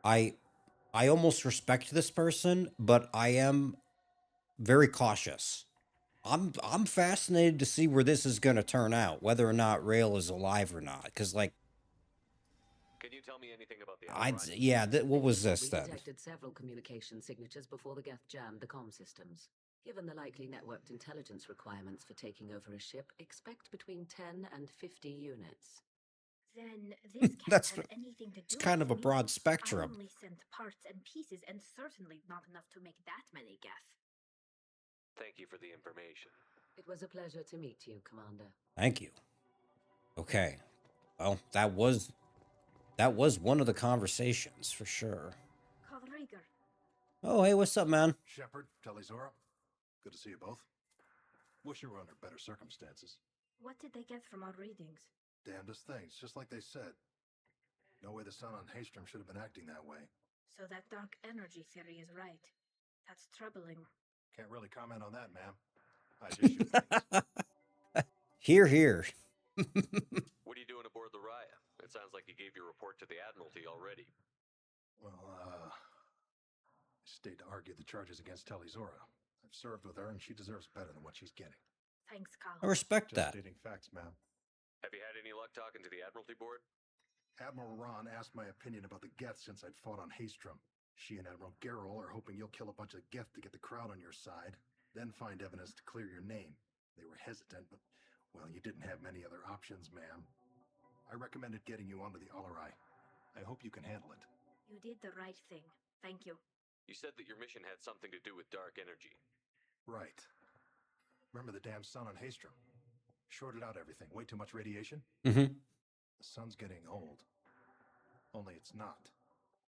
I almost respect this person, but I am very cautious. I'm fascinated to see where this is going to turn out, whether or not Rael is alive or not. Because, like, can you tell me anything about the yeah, what was this then? We detected several communication signatures before the Geth jammed the comm systems. Given the likely networked intelligence requirements for taking over a ship, expect between 10 and 50 units. Then this can't have anything to do It's kind with of a me. broad spectrum. I only sent parts and pieces, and certainly not enough to make that many Geth. Thank you for the information. It was a pleasure to meet you, Commander. Thank you. Okay. Well, that was one of the conversations for sure. Rhaegar. Oh, hey, what's up, man? Shepard, Tali Zora. Good to see you both. Wish you were under better circumstances. What did they get from our readings? Damnedest things, just like they said. No way the sun on Haystrom should have been acting that way. So that dark energy theory is right. That's troubling. Can't really comment on that, ma'am. I just shoot things. Here, here. What are you doing aboard the Raya? It sounds like you gave your report to the Admiralty already. Well, I stayed to argue the charges against Tali Zora. I've served with her, and she deserves better than what she's getting. Thanks, Carl. I respect Just that. stating facts, ma'am. Have you had any luck talking to the Admiralty board? Admiral Ron asked my opinion about the Geth since I'd fought on Haystrom. She and Admiral Garrel are hoping you'll kill a bunch of Geth to get the crowd on your side, then find evidence to clear your name. They were hesitant, but, well, you didn't have many other options, ma'am. I recommended getting you onto the Alarai. I hope you can handle it. You did the right thing. Thank you. You said that your mission had something to do with dark energy. Right. Remember the damn sun on Haystrom? Shorted out everything. Way too much radiation? Mm-hmm. The sun's getting old. Only it's not.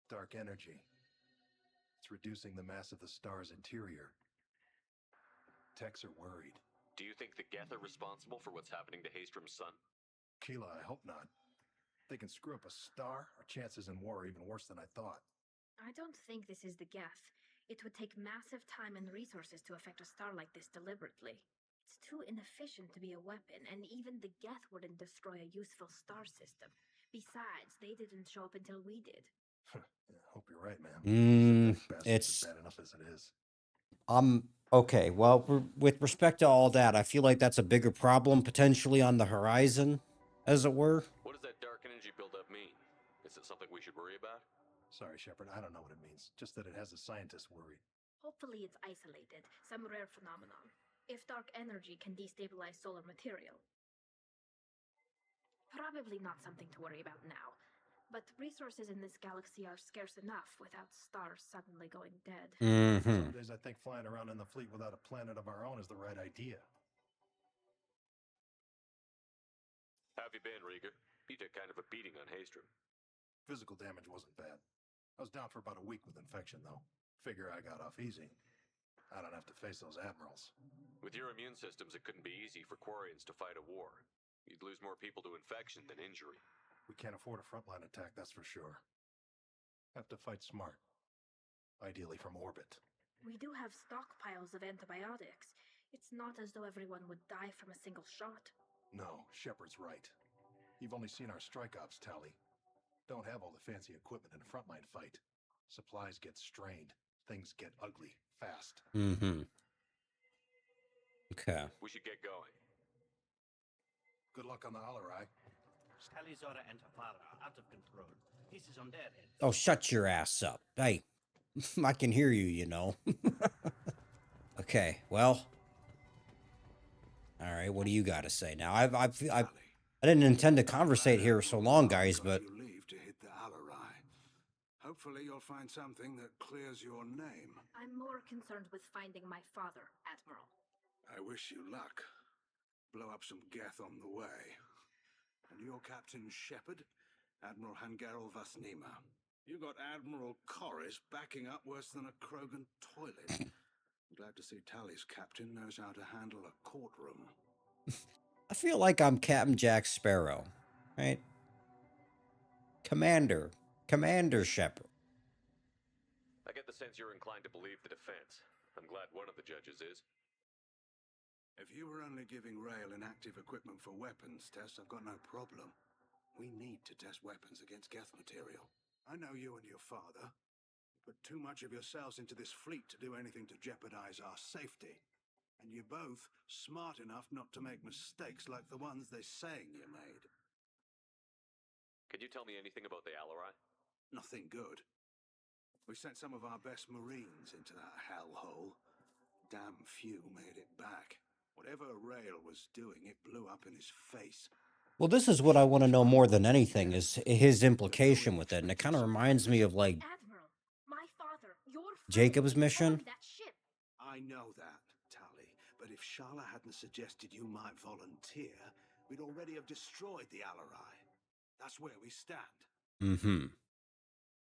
Dark energy. It's reducing the mass of the star's interior. Techs are worried. Do you think the Geth are responsible for what's happening to Haystrom's sun? Keela, I hope not. If they can screw up a star, our chances in war are even worse than I thought. I don't think this is the Geth. It would take massive time and resources to affect a star like this deliberately. It's too inefficient to be a weapon, and even the Geth wouldn't destroy a useful star system. Besides, they didn't show up until we did. Yeah, hope you're right, ma'am. It's bad enough as it is. okay. Well, with respect to all that, I feel like that's a bigger problem potentially on the horizon, as it were. What does that dark energy buildup mean? Is it something we should worry about? Sorry, Shepard, I don't know what it means. Just that it has the scientists worried. Hopefully it's isolated, some rare phenomenon. If dark energy can destabilize solar material. Probably not something to worry about now. But resources in this galaxy are scarce enough without stars suddenly going dead. Some days I think flying around in the fleet without a planet of our own is the right idea. How have you been, Rieger? You took kind of a beating on Haystrom. Physical damage wasn't bad. I was down for about a week with infection, though. Figure I got off easy. I don't have to face those admirals. With your immune systems, it couldn't be easy for Quarians to fight a war. You'd lose more people to infection than injury. We can't afford a frontline attack, that's for sure. Have to fight smart. Ideally from orbit. We do have stockpiles of antibiotics. It's not as though everyone would die from a single shot. No, Shepard's right. You've only seen our strike ops, Tali. Don't have all the fancy equipment in a frontline fight. Supplies get strained. Things get ugly, fast. Okay. We should get going. Good luck on the Alarai. Tali Zora and Afara are out of control. Pieces on their heads. Oh, shut your ass up. Hey, I can hear you, you know. Okay, well. All right, what do you got to say now? I didn't intend to conversate here so long, guys, but You leave to hit the Alarai. Hopefully you'll find something that clears your name. I'm more concerned with finding my father, Admiral. I wish you luck. Blow up some Geth on the way. And your Captain Shepard, Admiral Hangarel Vasnima. You got Admiral Corris backing up worse than a Krogan toilet. I'm glad to see Tali's captain knows how to handle a courtroom. I feel like I'm Captain Jack Sparrow, right? Commander Shepard. I get the sense you're inclined to believe the defense. I'm glad one of the judges is. If you were only giving Rail inactive equipment for weapons tests, I've got no problem. We need to test weapons against Geth material. I know you and your father put too much of yourselves into this fleet to do anything to jeopardize our safety. And you're both smart enough not to make mistakes like the ones they're saying you made. Can you tell me anything about the Alarai? Nothing good. We sent some of our best Marines into that hellhole. Damn few made it back. Whatever Rail was doing, it blew up in his face. Well, this is what I want to know more than anything, is his implication with it. And it kind of reminds me of, like, Admiral, my father, your Jacob's mission. that ship. I know that, Tali. But if Shala hadn't suggested you might volunteer, we'd already have destroyed the Alarai. That's where we stand.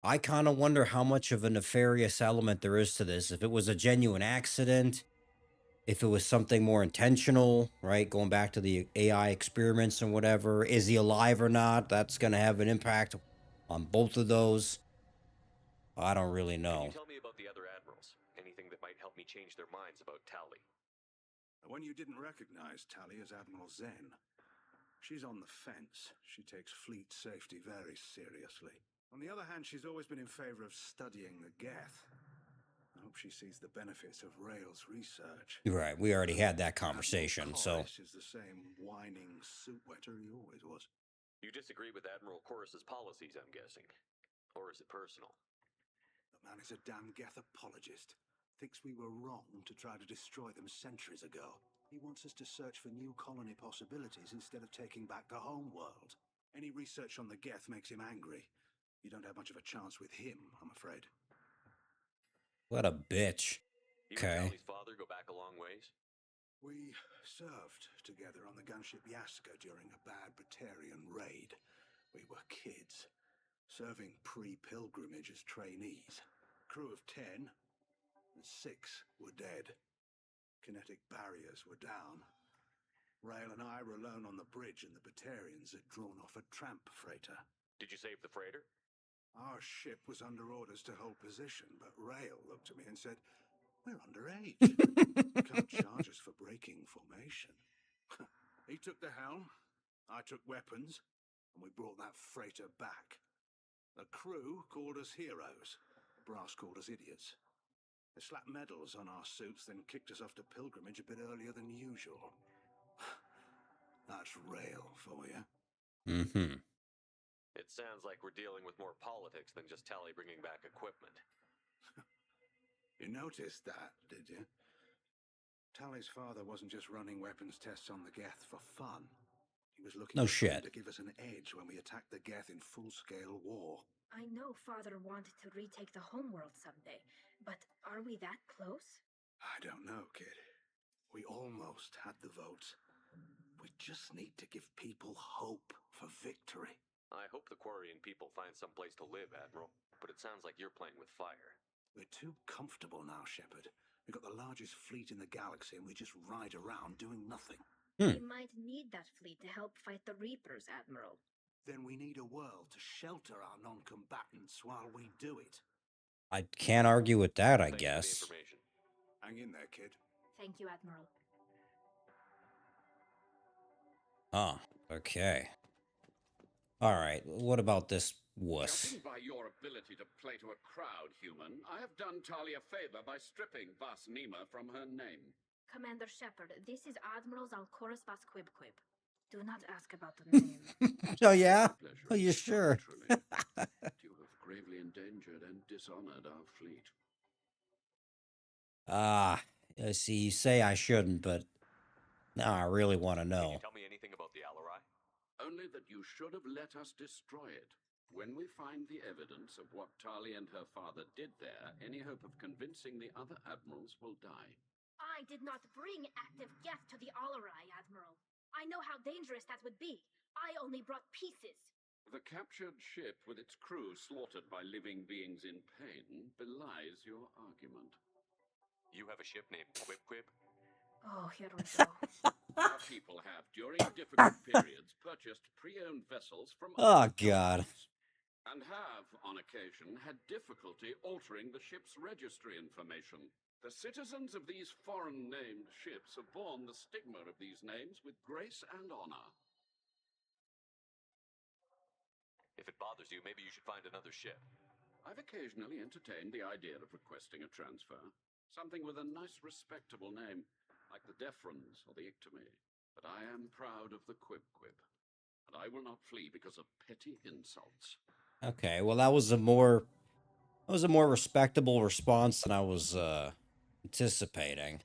I kind of wonder how much of a nefarious element there is to this. If it was a genuine accident, if it was something more intentional, right? Going back to the AI experiments and whatever. Is he alive or not? That's going to have an impact on both of those. I don't really Can you know. tell me about the other admirals? Anything that might help me change their minds about Tali? The one you didn't recognize, Tali, is Admiral Zen. She's on the fence. She takes fleet safety very seriously. On the other hand, she's always been in favor of studying the Geth. I hope she sees the benefits of Rail's research. Right, we already had that conversation, so... Chorus is the same whining suit wetter he always was. You disagree with Admiral Chorus's policies, I'm guessing. Or is it personal? The man is a damn Geth apologist. Thinks we were wrong to try to destroy them centuries ago. He wants us to search for new colony possibilities instead of taking back the home world. Any research on the Geth makes him angry. You don't have much of a chance with him, I'm afraid. What a bitch. You and Tali's father go back a long ways? We served together on the gunship Yaska during a bad Batarian raid. We were kids, serving pre-pilgrimage as trainees. Crew of 10, and 6 were dead. Kinetic barriers were down. Rail and I were alone on the bridge, and the Batarians had drawn off a tramp freighter. Did you save the freighter? Our ship was under orders to hold position, but Rail looked at me and said, "We're underage. You can't charge us for breaking formation." He took the helm, I took weapons, and we brought that freighter back. The crew called us heroes. Brass called us idiots. They slapped medals on our suits, then kicked us off to pilgrimage a bit earlier than usual. That's Rail for you. Mm-hmm. It sounds like we're dealing with more politics than just Tali bringing back equipment. You noticed that, did you? Tali's father wasn't just running weapons tests on the Geth for fun. He was looking to give us an edge when we attacked the Geth in full-scale war. I know Father wanted to retake the homeworld someday, but are we that close? I don't know, kid. We almost had the votes. We just need to give people hope for victory. I hope the Quarian people find some place to live, Admiral, but it sounds like you're playing with fire. We're too comfortable now, Shepard. We've got the largest fleet in the galaxy and we just ride around doing nothing. We might need that fleet to help fight the Reapers, Admiral. Then we need a world to shelter our non-combatants while we do it. I can't argue with that, I guess. Hang in there, kid. Thank you, Admiral. Oh, okay. Alright, what about this wuss? Judging by your ability to play to a crowd, human, I have done Tali a favor by stripping Vas Nima from her name. Commander Shepard, this is Admiral Zalkoris Vas Quibquib. Do not ask about the name. Oh, yeah? Are you sure? You have gravely endangered and dishonored our fleet. See, you say I shouldn't, but now I really want to know. Can you tell me anything about the Alarai? Only that you should have let us destroy it. When we find the evidence of what Tali and her father did there, any hope of convincing the other admirals will die. I did not bring active Geth to the Alarai, Admiral. I know how dangerous that would be. I only brought pieces. The captured ship with its crew slaughtered by living beings in pain belies your argument. You have a ship named Quib? Oh, here we go. Our people have, during difficult periods, purchased pre-owned vessels from Oh, God. and have, on occasion, had difficulty altering the ship's registry information. The citizens of these foreign-named ships have borne the stigma of these names with grace and honor. If it bothers you, maybe you should find another ship. I've occasionally entertained the idea of requesting a transfer. Something with a nice, respectable name, like the Defrons or the Ictomy. But I am proud of the Quib, and I will not flee because of petty insults. Okay, well, that was a more respectable response than I was anticipating.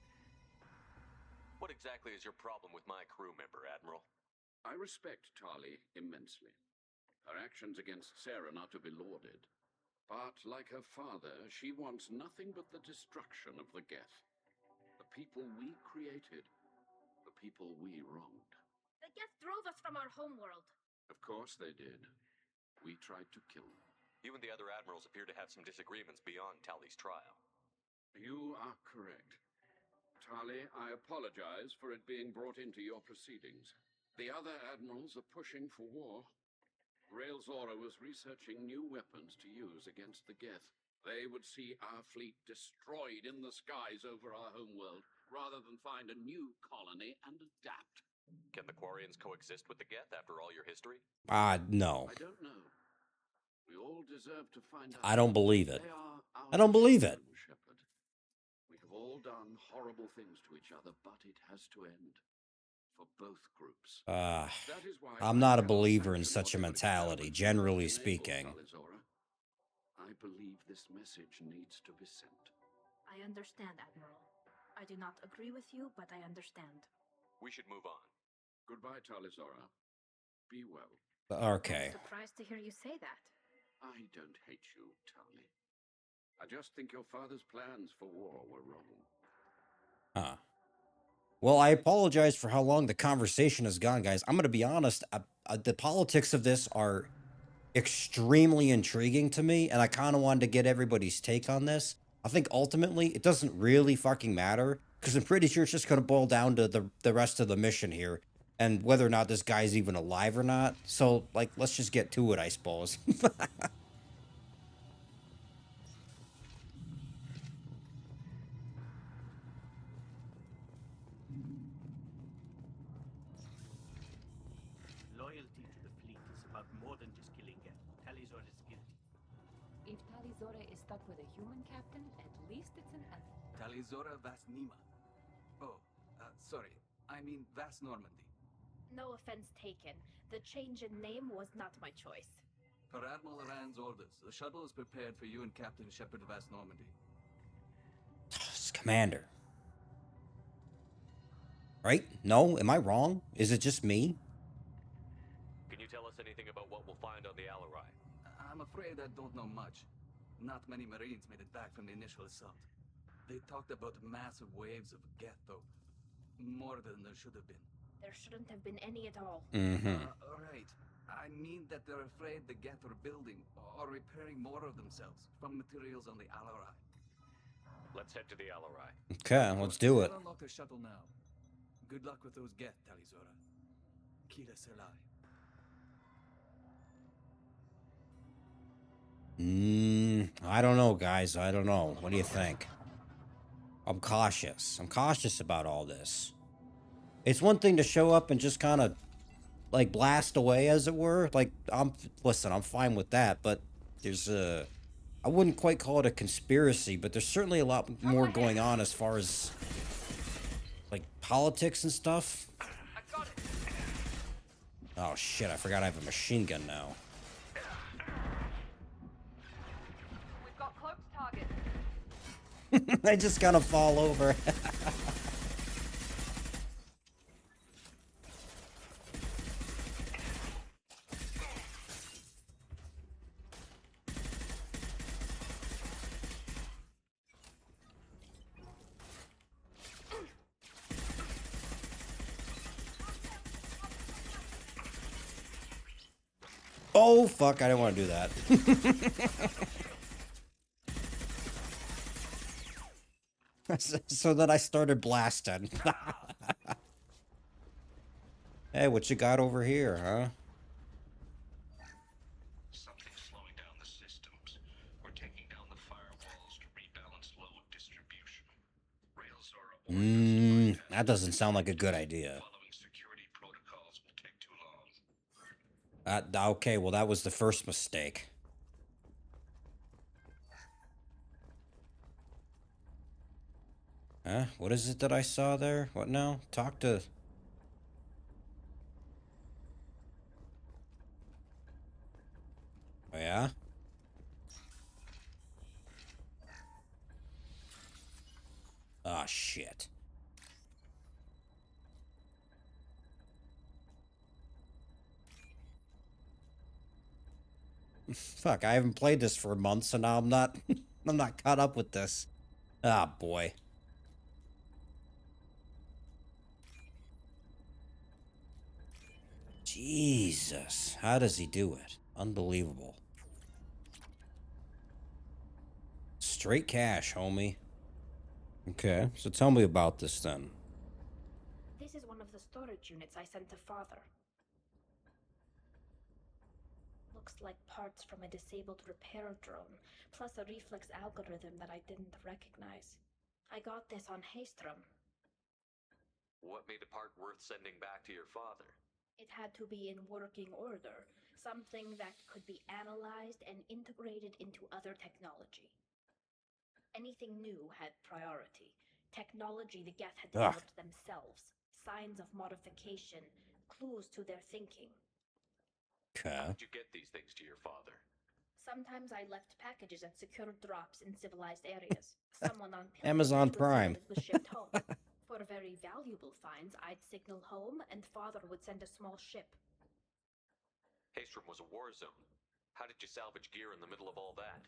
What exactly is your problem with my crew member, Admiral? I respect Tali immensely. Her actions against Saren are to be lauded. But, like her father, she wants nothing but the destruction of the Geth. The people we created. The people we wronged. The Geth drove us from our homeworld. Of course they did. We tried to kill them. You and the other admirals appear to have some disagreements beyond Tali's trial. You are correct. Tali, I apologize for it being brought into your proceedings. The other admirals are pushing for war. Railzora was researching new weapons to use against the Geth. They would see our fleet destroyed in the skies over our homeworld, rather than find a new colony and adapt. Can the Quarians coexist with the Geth after all your history? No. I don't know. We all deserve to find out. I don't believe it. They are our I don't believe it. children, Shepard. We have all done horrible things to each other, but it has to end. For both groups. That is why I'm not a believer in such a mentality, generally speaking. I believe this message needs to be sent. I understand, Admiral. I do not agree with you, but I understand. We should move on. Goodbye, Talizora. Be well. Okay. I'm surprised to hear you say that. I don't hate you, Tali. I just think your father's plans for war were wrong. Huh. Well, I apologize for how long the conversation has gone, guys. I'm going to be honest. The politics of this are extremely intriguing to me, and I kind of wanted to get everybody's take on this. I think ultimately it doesn't really fucking matter, because I'm pretty sure it's just going to boil down to the rest of the mission here, and whether or not this guy's even alive or not. So, like, let's just get to it, I suppose. Loyalty to the fleet is about more than just killing Geth. Talizora is guilty. If Talizora is stuck with a human captain, at least it's an elf. Talizora Vas Nima. Oh, sorry. I mean Vas Normandy. No offense taken. The change in name was not my choice. Per Admiral Rand's orders, the shuttle is prepared for you and Captain Shepard Vas Normandy. Commander. Right? No? Am I wrong? Is it just me? Can you tell us anything about what we'll find on the Alarai? I'm afraid I don't know much. Not many Marines made it back from the initial assault. They talked about massive waves of Geth, though. More than there should have been. There shouldn't have been any at all. Right. I mean that they're afraid the Geth are building or repairing more of themselves from materials on the Alarai. Let's head to the Alarai. Okay, let's do it. Unlock the shuttle now. Good luck with those Geth, Talizora. Kila Selai. I don't know, guys. I don't know. What do you think? I'm cautious. I'm cautious about all this. It's one thing to show up and just kind of, like, blast away, as it were. Like, listen, I'm fine with that, but there's I wouldn't quite call it a conspiracy, but there's certainly a lot more going on as far as, like, politics and stuff. Oh, shit, I forgot I have a machine gun now. We've got cloaked targets. I just kind of fall over. Oh, fuck, I didn't want to do that. So then I started blasting. Hey, what you got over here, huh? Something's slowing down the systems. We're taking down the firewalls to rebalance load distribution. Railzora That doesn't sound like a good idea. following security protocols will take too long. Okay, well, that was the first mistake. Huh? What is it that I saw there? What now? Talk to... Oh, yeah? Ah, shit. Fuck, I haven't played this for months, so now I'm not... I'm not caught up with this. Ah, boy. Jesus. How does he do it? Unbelievable. Straight cash, homie. Okay, so tell me about this then. This is one of the storage units I sent to Father. Looks like parts from a disabled repair drone, plus a reflex algorithm that I didn't recognize. I got this on Haystrom. What made a part worth sending back to your father? It had to be in working order, something that could be analyzed and integrated into other technology. Anything new had priority. Technology the Geth had developed themselves, signs of modification, clues to their thinking. How did you get these things to your father? Sometimes I left packages at secure drops in civilized areas. Someone on Amazon pilgrimage would Prime. say that it was shipped home. For very valuable finds, I'd signal home, and Father would send a small ship. Haystrom was a war zone. How did you salvage gear in the middle of all that?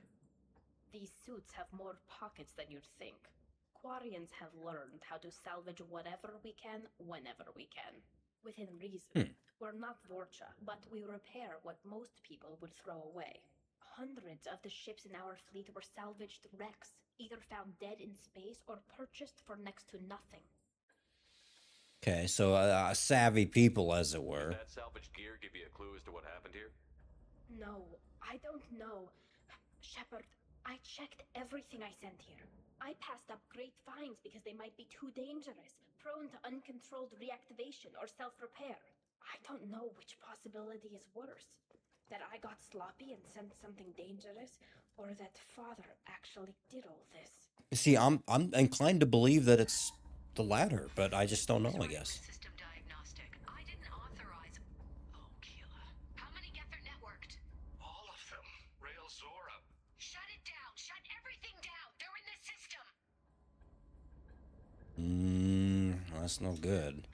These suits have more pockets than you'd think. Quarians have learned how to salvage whatever we can, whenever we can. Within reason. We're not Vorcha, but we repair what most people would throw away. Hundreds of the ships in our fleet were salvaged wrecks, either found dead in space or purchased for next to nothing. Okay, so savvy people, as it were. Did that salvaged gear give you a clue as to what happened here? No, I don't know. Shepard, I checked everything I sent here. I passed up great finds because they might be too dangerous, prone to uncontrolled reactivation or self-repair. I don't know which possibility is worse. That I got sloppy and sent something dangerous, or that Father actually did all this. See, I'm inclined to believe that it's the latter, but I just don't know, I guess. System diagnostic. I didn't authorize. Oh, Keela. How many Geth are networked? All of them. Rail Zora. Shut it down. Shut everything down. They're in the system. That's no good.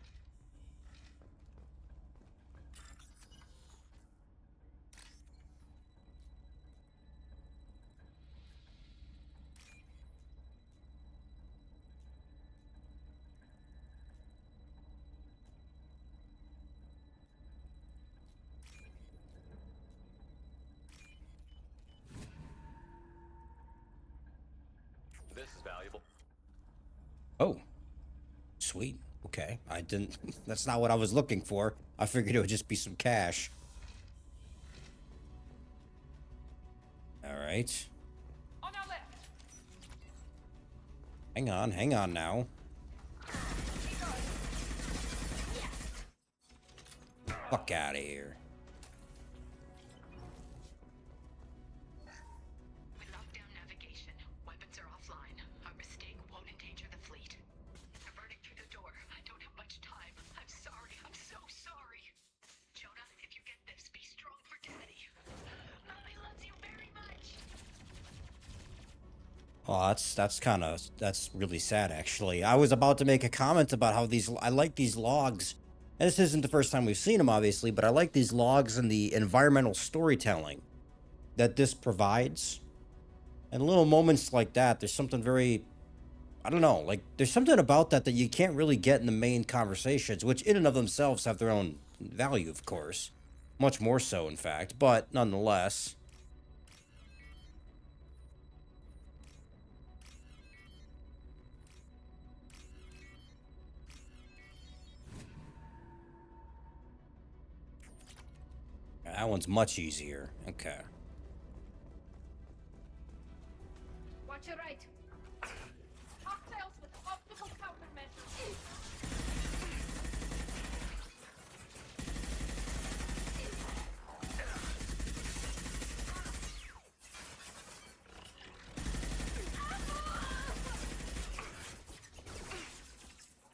This is valuable. Oh, sweet. Okay, I didn't. That's not what I was looking for. I figured it would just be some cash. All right. On our left. Hang on now. Fuck out of here. We locked down navigation. Weapons are offline. Our mistake won't endanger the fleet. They're burning through the door. I don't have much time. I'm sorry. I'm so sorry. Jonah, if you get this, be strong for Daddy. Mommy loves you very much. Oh, that's really sad, actually. I was about to make a comment about how I like these logs. And this isn't the first time we've seen them, obviously, but I like these logs and the environmental storytelling that this provides. And little moments like that, there's something very, I don't know, like, there's something about that you can't really get in the main conversations, which in and of themselves have their own value, of course. Much more so, in fact, but nonetheless. That one's much easier. Okay. Watch your right. Cocktails with optical countermeasures.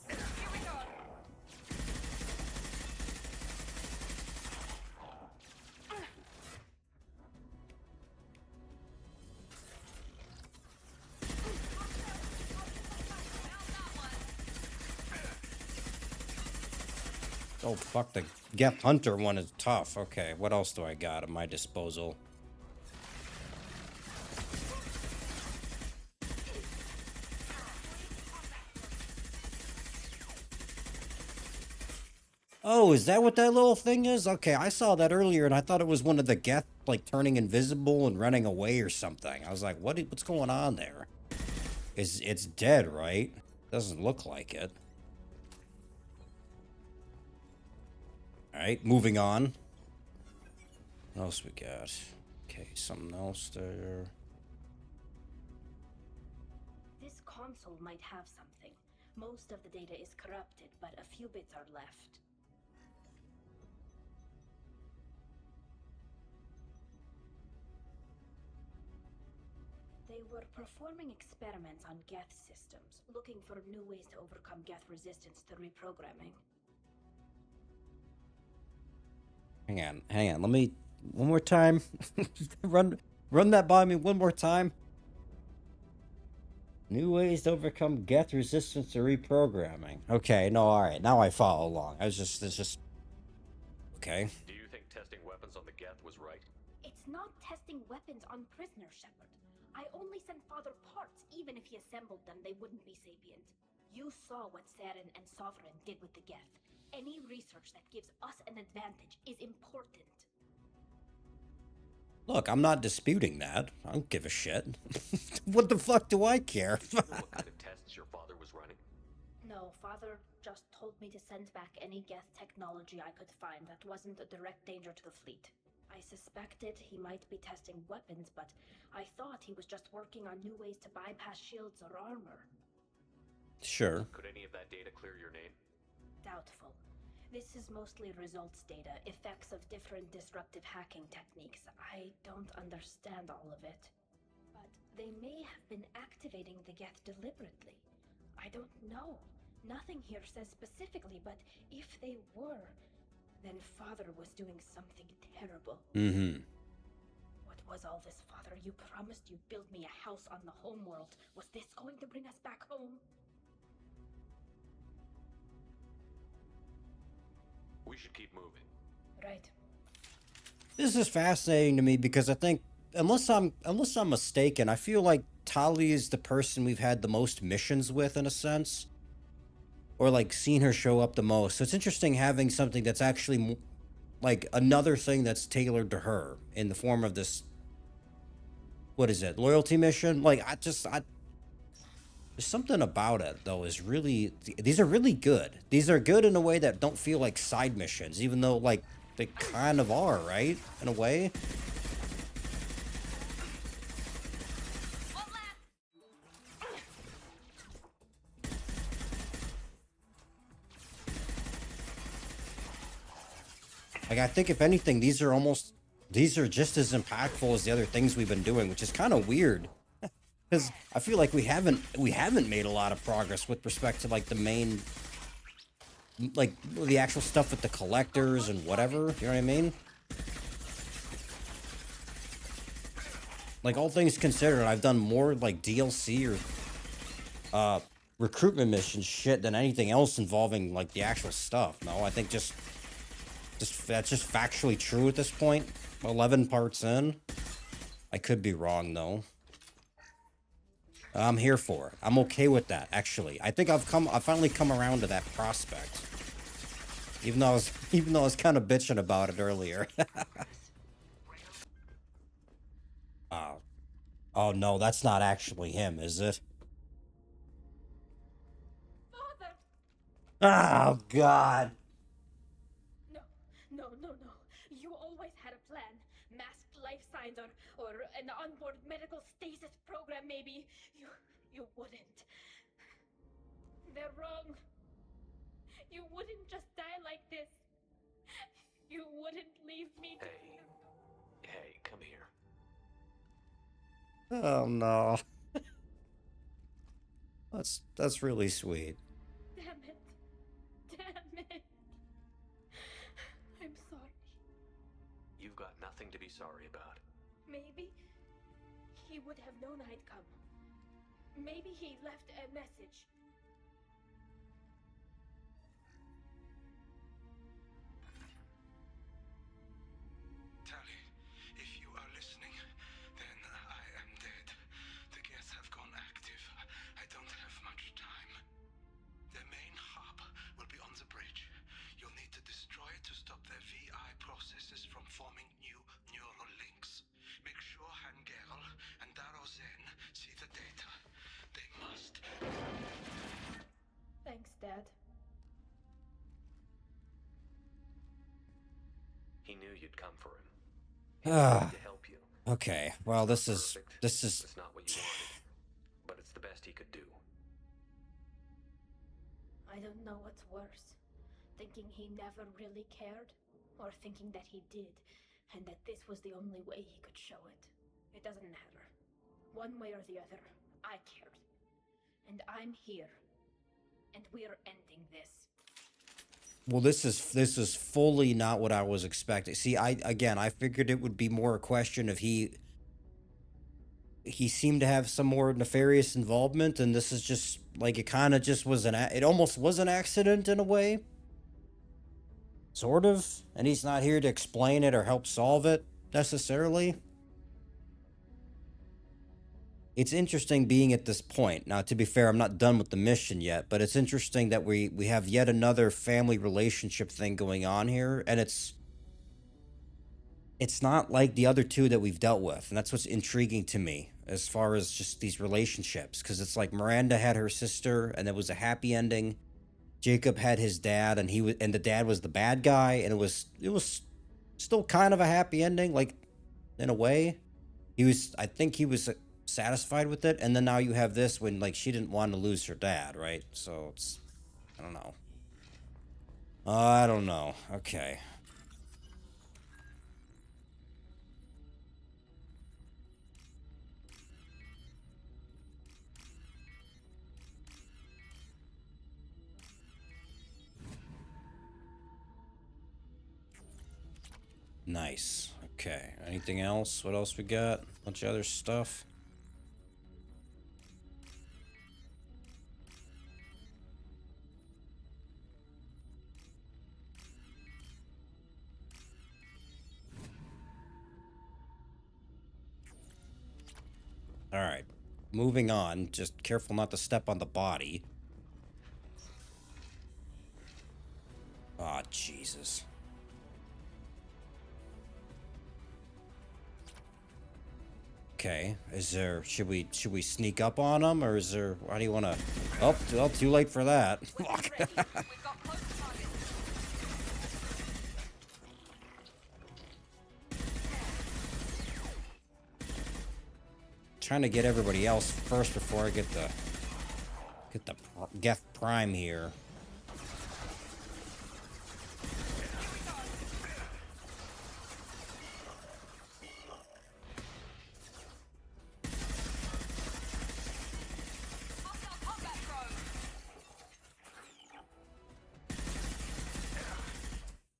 Here we go. Oh, fuck, the Geth Hunter one is tough. Okay, what else do I got at my disposal? Oh, is that what that little thing is? Okay, I saw that earlier and I thought it was one of the Geth, like, turning invisible and running away or something. I was like, what's going on there? It's dead, right? Doesn't look like it. Alright, moving on. What else we got? Okay, something else there. This console might have something. Most of the data is corrupted, but a few bits are left. They were performing experiments on Geth systems, looking for new ways to overcome Geth resistance to reprogramming. Hang on. Let me one more time. run that by me one more time. New ways to overcome Geth resistance to reprogramming. Okay, no, all right. Now I follow along. It's just okay. Do you think testing weapons on the Geth was right? It's not testing weapons on prisoners, Shepard. I only sent Father parts. Even if he assembled them, they wouldn't be sapient. You saw what Saren and Sovereign did with the Geth. Any research that gives us an advantage is important. Look, I'm not disputing that. I don't give a shit. What the fuck do I care? Do you know what kind of tests your father was running? No, Father just told me to send back any Geth technology I could find that wasn't a direct danger to the fleet. I suspected he might be testing weapons, but I thought he was just working on new ways to bypass shields or armor. Sure. Could any of that data clear your name? Doubtful. This is mostly results data, effects of different disruptive hacking techniques. I don't understand all of it. But they may have been activating the Geth deliberately. I don't know. Nothing here says specifically, but if they were, then Father was doing something terrible. Mm-hmm. What was all this, Father? You promised you'd build me a house on the homeworld. Was this going to bring us back home? We should keep moving. Right. This is fascinating to me because I think, unless I'm mistaken, I feel like Tali is the person we've had the most missions with, in a sense, or like seen her show up the most. So it's interesting having something that's actually like another thing that's tailored to her in the form of this. What is it? Loyalty mission? Like there's something about it though. Is really these are really good. These are good in a way that don't feel like side missions, even though like they kind of are, right? In a way. Like, I think if anything, these are just as impactful as the other things we've been doing, which is kind of weird. Because I feel like we haven't made a lot of progress with respect to like the main, like the actual stuff with the collectors and whatever. You know what I mean? Like, all things considered, I've done more like DLC or recruitment mission shit than anything else involving like the actual stuff. No, I think that's just factually true at this point. 11 parts in. I could be wrong though. I'm here for it. I'm okay with that, actually. I think I've finally come around to that prospect. Even though I was kind of bitching about it earlier. Oh no, that's not actually him, is it? Father! Oh god. No. You always had a plan. Masked life signs or an onboard medical stasis program, maybe. You wouldn't. They're wrong. You wouldn't just die like this. You wouldn't leave me to... Hey, come here. Oh no. That's really sweet. Damn it. I'm sorry. You've got nothing to be sorry about. Maybe he would have known I'd come. Maybe he left a message. Tali, if you are listening, then I am dead. The Geth have gone active. I don't have much time. The main hub will be on the bridge. You'll need to destroy it to stop their VI processes from forming new neural links. Make sure Han Gerl and Daro Zen see the data. They must you'd come for him. Ah. To help you. Okay. Well, this is It's not what you wanted, but it's the best he could do. I don't know what's worse. Thinking he never really cared, or thinking that he did, and that this was the only way he could show it. It doesn't matter. One way or the other, I cared. And I'm here. And we're ending this. Well, this is fully not what I was expecting. See, I figured it would be more a question of he seemed to have some more nefarious involvement, and this is just like it kind of just was it almost was an accident in a way. Sort of. And he's not here to explain it or help solve it necessarily. It's interesting being at this point. Now, to be fair, I'm not done with the mission yet, but it's interesting that we have yet another family relationship thing going on here, and it's not like the other two that we've dealt with, and that's what's intriguing to me as far as just these relationships, because it's like Miranda had her sister, and it was a happy ending. Jacob had his dad, and the dad was the bad guy, and it was still kind of a happy ending, like in a way. I think he was satisfied with it, and then now you have this when like she didn't want to lose her dad, right? So it's I don't know. I don't know. Okay. Nice. Okay. Anything else? What else we got? Bunch of other stuff. All right. Moving on. Just careful not to step on the body. Ah, oh, Jesus. Okay. Should we sneak up on him, or is there? How do you want to? Oh, well, too late for that. Fuck. Trying to get everybody else first before I get the Geth Prime here.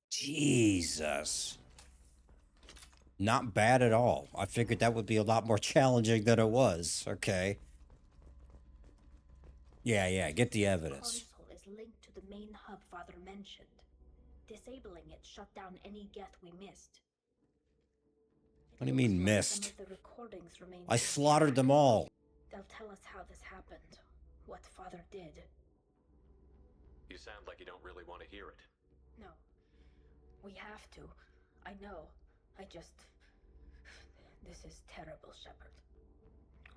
Jesus. Not bad at all. I figured that would be a lot more challenging than it was. Okay. Yeah, get the evidence. The console is linked to the main hub Father mentioned. Disabling it shut down any Geth we missed. What do you mean missed? Some of the recordings remain. I slaughtered them all. They'll tell us how this happened, what Father did. You sound like you don't really want to hear it. No. We have to. I know. This is terrible, Shepard.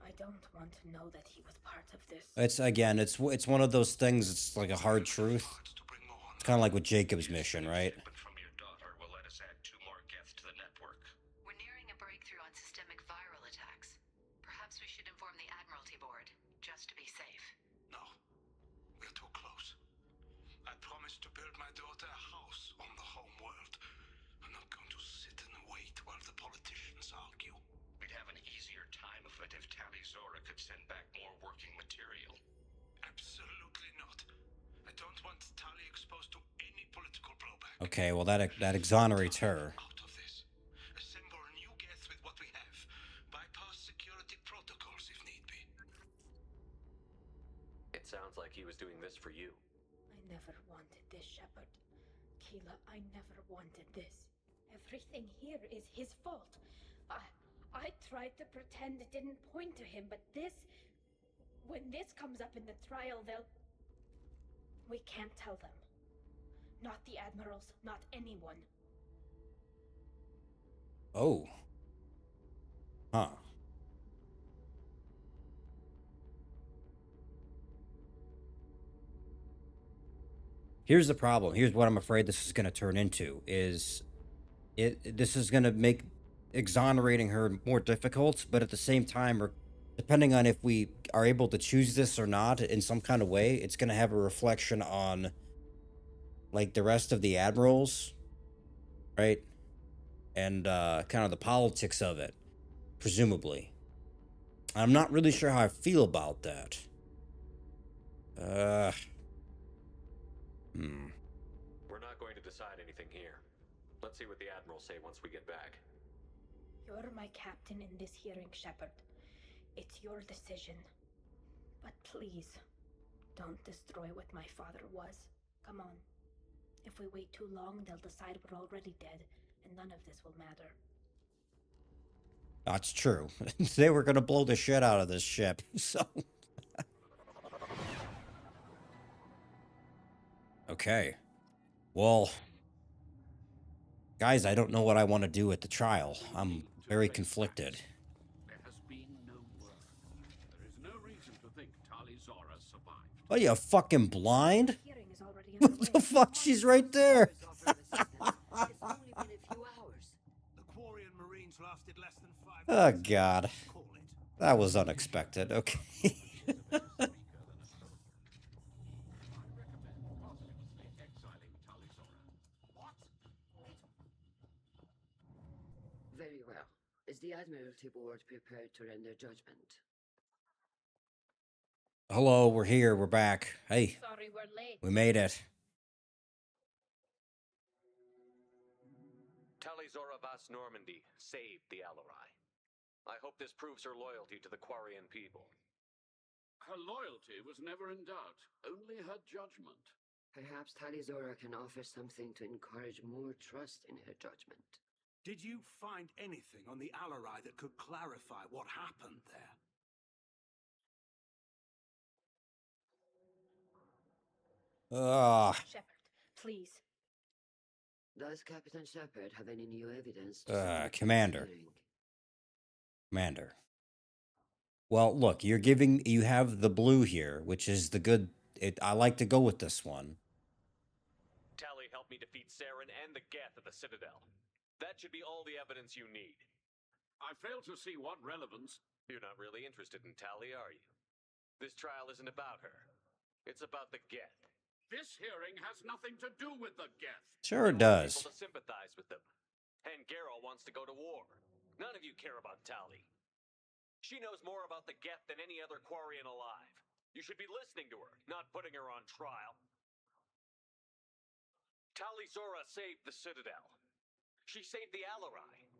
I don't want to know that he was part of this. It's one of those things. It's like a hard truth. It's kind of like with Jacob's mission, right? From your daughter will let us add 2 more Geth to the network. We're nearing a breakthrough on systemic viral attacks. Perhaps we should inform the Admiralty Board, just to be safe. No, we're too close. I promised to build my daughter a house on the home world. I'm not going to sit and wait while the politicians argue. We'd have an easier time of it if Tali Zora could send back more working material. Absolutely not. I don't want Tali exposed to any political blowback. Okay, well that exonerates her. Out of this. Assemble a new Geth with what we have. Bypass security protocols if need be. It sounds like he was doing this for you. I never wanted this, Shepard. Keela, I never wanted this. Everything here is his fault. I tried to pretend it didn't point to him, but when this comes up in the trial, we can't tell them. Not the admirals, not anyone. Oh. Huh. Here's the problem. Here's what I'm afraid this is going to turn into is this is going to make exonerating her more difficult, but at the same time, or depending on if we are able to choose this or not in some kind of way, it's going to have a reflection on like the rest of the admirals, right? And kind of the politics of it, presumably. I'm not really sure how I feel about that. We're not going to decide anything here. Let's see what the Admirals say once we get back. You're my captain in this hearing, Shepard. It's your decision. But please, don't destroy what my father was. Come on. If we wait too long, they'll decide we're already dead, and none of this will matter. That's true. They were going to blow the shit out of this ship, so... Okay. Well... Guys, I don't know what I want to do at the trial. I'm very conflicted. There has been no word. There is no reason to think Tali Zora survived. Are you fucking blind? What the fuck? She's right there. Oh, God. That was unexpected. Okay. Very well. Is the Admiralty Board prepared to render judgment? Hello, we're here. We're back. Hey. Sorry we're late. We made it. Tali Zora Vas Normandy saved the Alarai. I hope this proves her loyalty to the Quarian people. Her loyalty was never in doubt, only her judgment. Perhaps Tali Zora can offer something to encourage more trust in her judgment. Did you find anything on the Alarai that could clarify what happened there? Shepard, please. Does Captain Shepard have any new evidence? Commander. Commander. Well, look, you have the blue here, which is the good... I like to go with this one. Tali helped me defeat Saren and the Geth at the Citadel. That should be all the evidence you need. I fail to see what relevance... You're not really interested in Tali, are you? This trial isn't about her. It's about the Geth. This hearing has nothing to do with the Geth. Sure it does. People to sympathize with them. And Garrow wants to go to war. None of you care about Tali. She knows more about the Geth than any other Quarian alive. You should be listening to her, not putting her on trial. Tali Zora saved the Citadel. She saved the Alarai.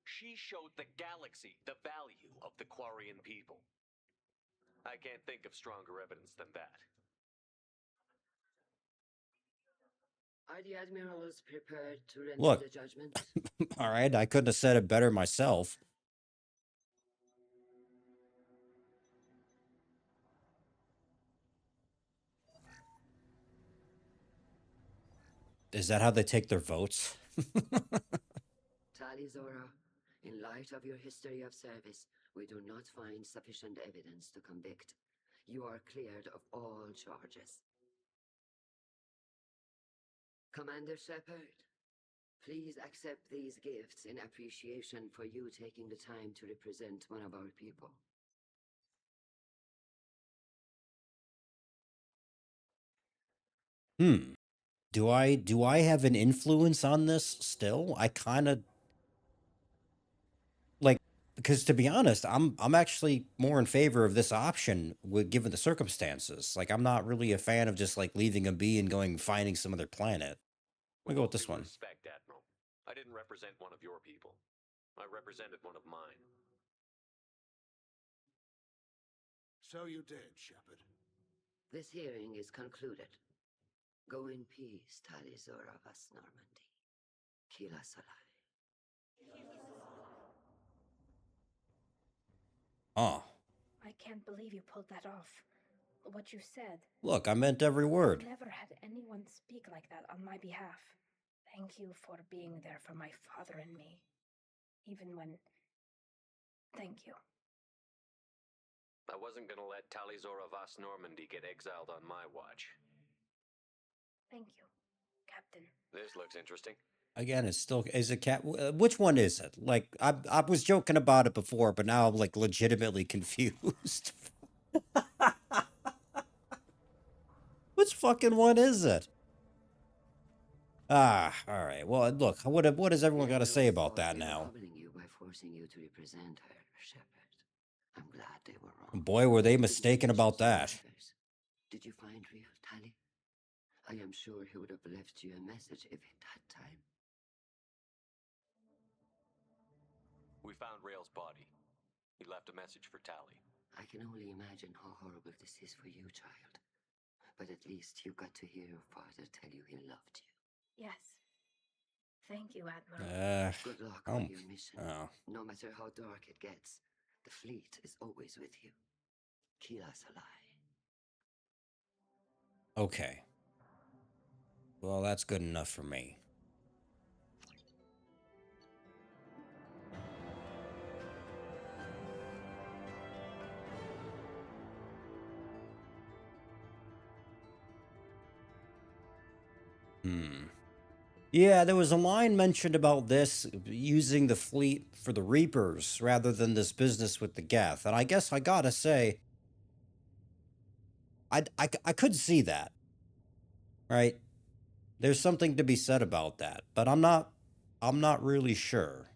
She showed the galaxy the value of the Quarian people. I can't think of stronger evidence than that. Are the Admirals prepared to render Look. the judgment? All right, I couldn't have said it better myself. Is that how they take their votes? Tali Zora, in light of your history of service, we do not find sufficient evidence to convict. You are cleared of all charges. Commander Shepard, please accept these gifts in appreciation for you taking the time to represent one of our people. Do I have an influence on this still? I kind of like, because to be honest, I'm actually more in favor of this option given the circumstances. Like, I'm not really a fan of just like leaving a be and going finding some other planet. I'm gonna go with this one. Respect, Admiral. I didn't represent one of your people. I represented one of mine. So you did, Shepard. This hearing is concluded. Go in peace, Tali Zora Vas Normandy. Kila Salai. Oh. I can't believe you pulled that off. What you said. Look, I meant every word. I've never had anyone speak like that on my behalf. Thank you for being there for my father and me. Even when... Thank you. I wasn't gonna let Tali Zora Vas Normandy get exiled on my watch. Thank you, Captain. This looks interesting. Again, it's still is it cat. Which one is it? Like I was joking about it before, but now I'm like legitimately confused. Which fucking one is it? Ah, all right. Well, look, what does everyone got to say about that now? You by forcing you to represent her, Shepard. I'm glad they were wrong. Boy, were they mistaken about that. Did you find real Tali? I am sure he would have left you a message if he'd had time. We found Rail's body. He left a message for Tali. I can only imagine how horrible this is for you, child. But at least you got to hear your father tell you he loved you. Yes. Thank you, Admiral. Good luck oh, on your mission. oh. No matter how dark it gets, the fleet is always with you. Kila's alive. Okay. Well, that's good enough for me. Yeah, there was a line mentioned about this using the fleet for the Reapers rather than this business with the Geth. And I guess I gotta say, I could see that. Right? There's something to be said about that, but I'm not really sure.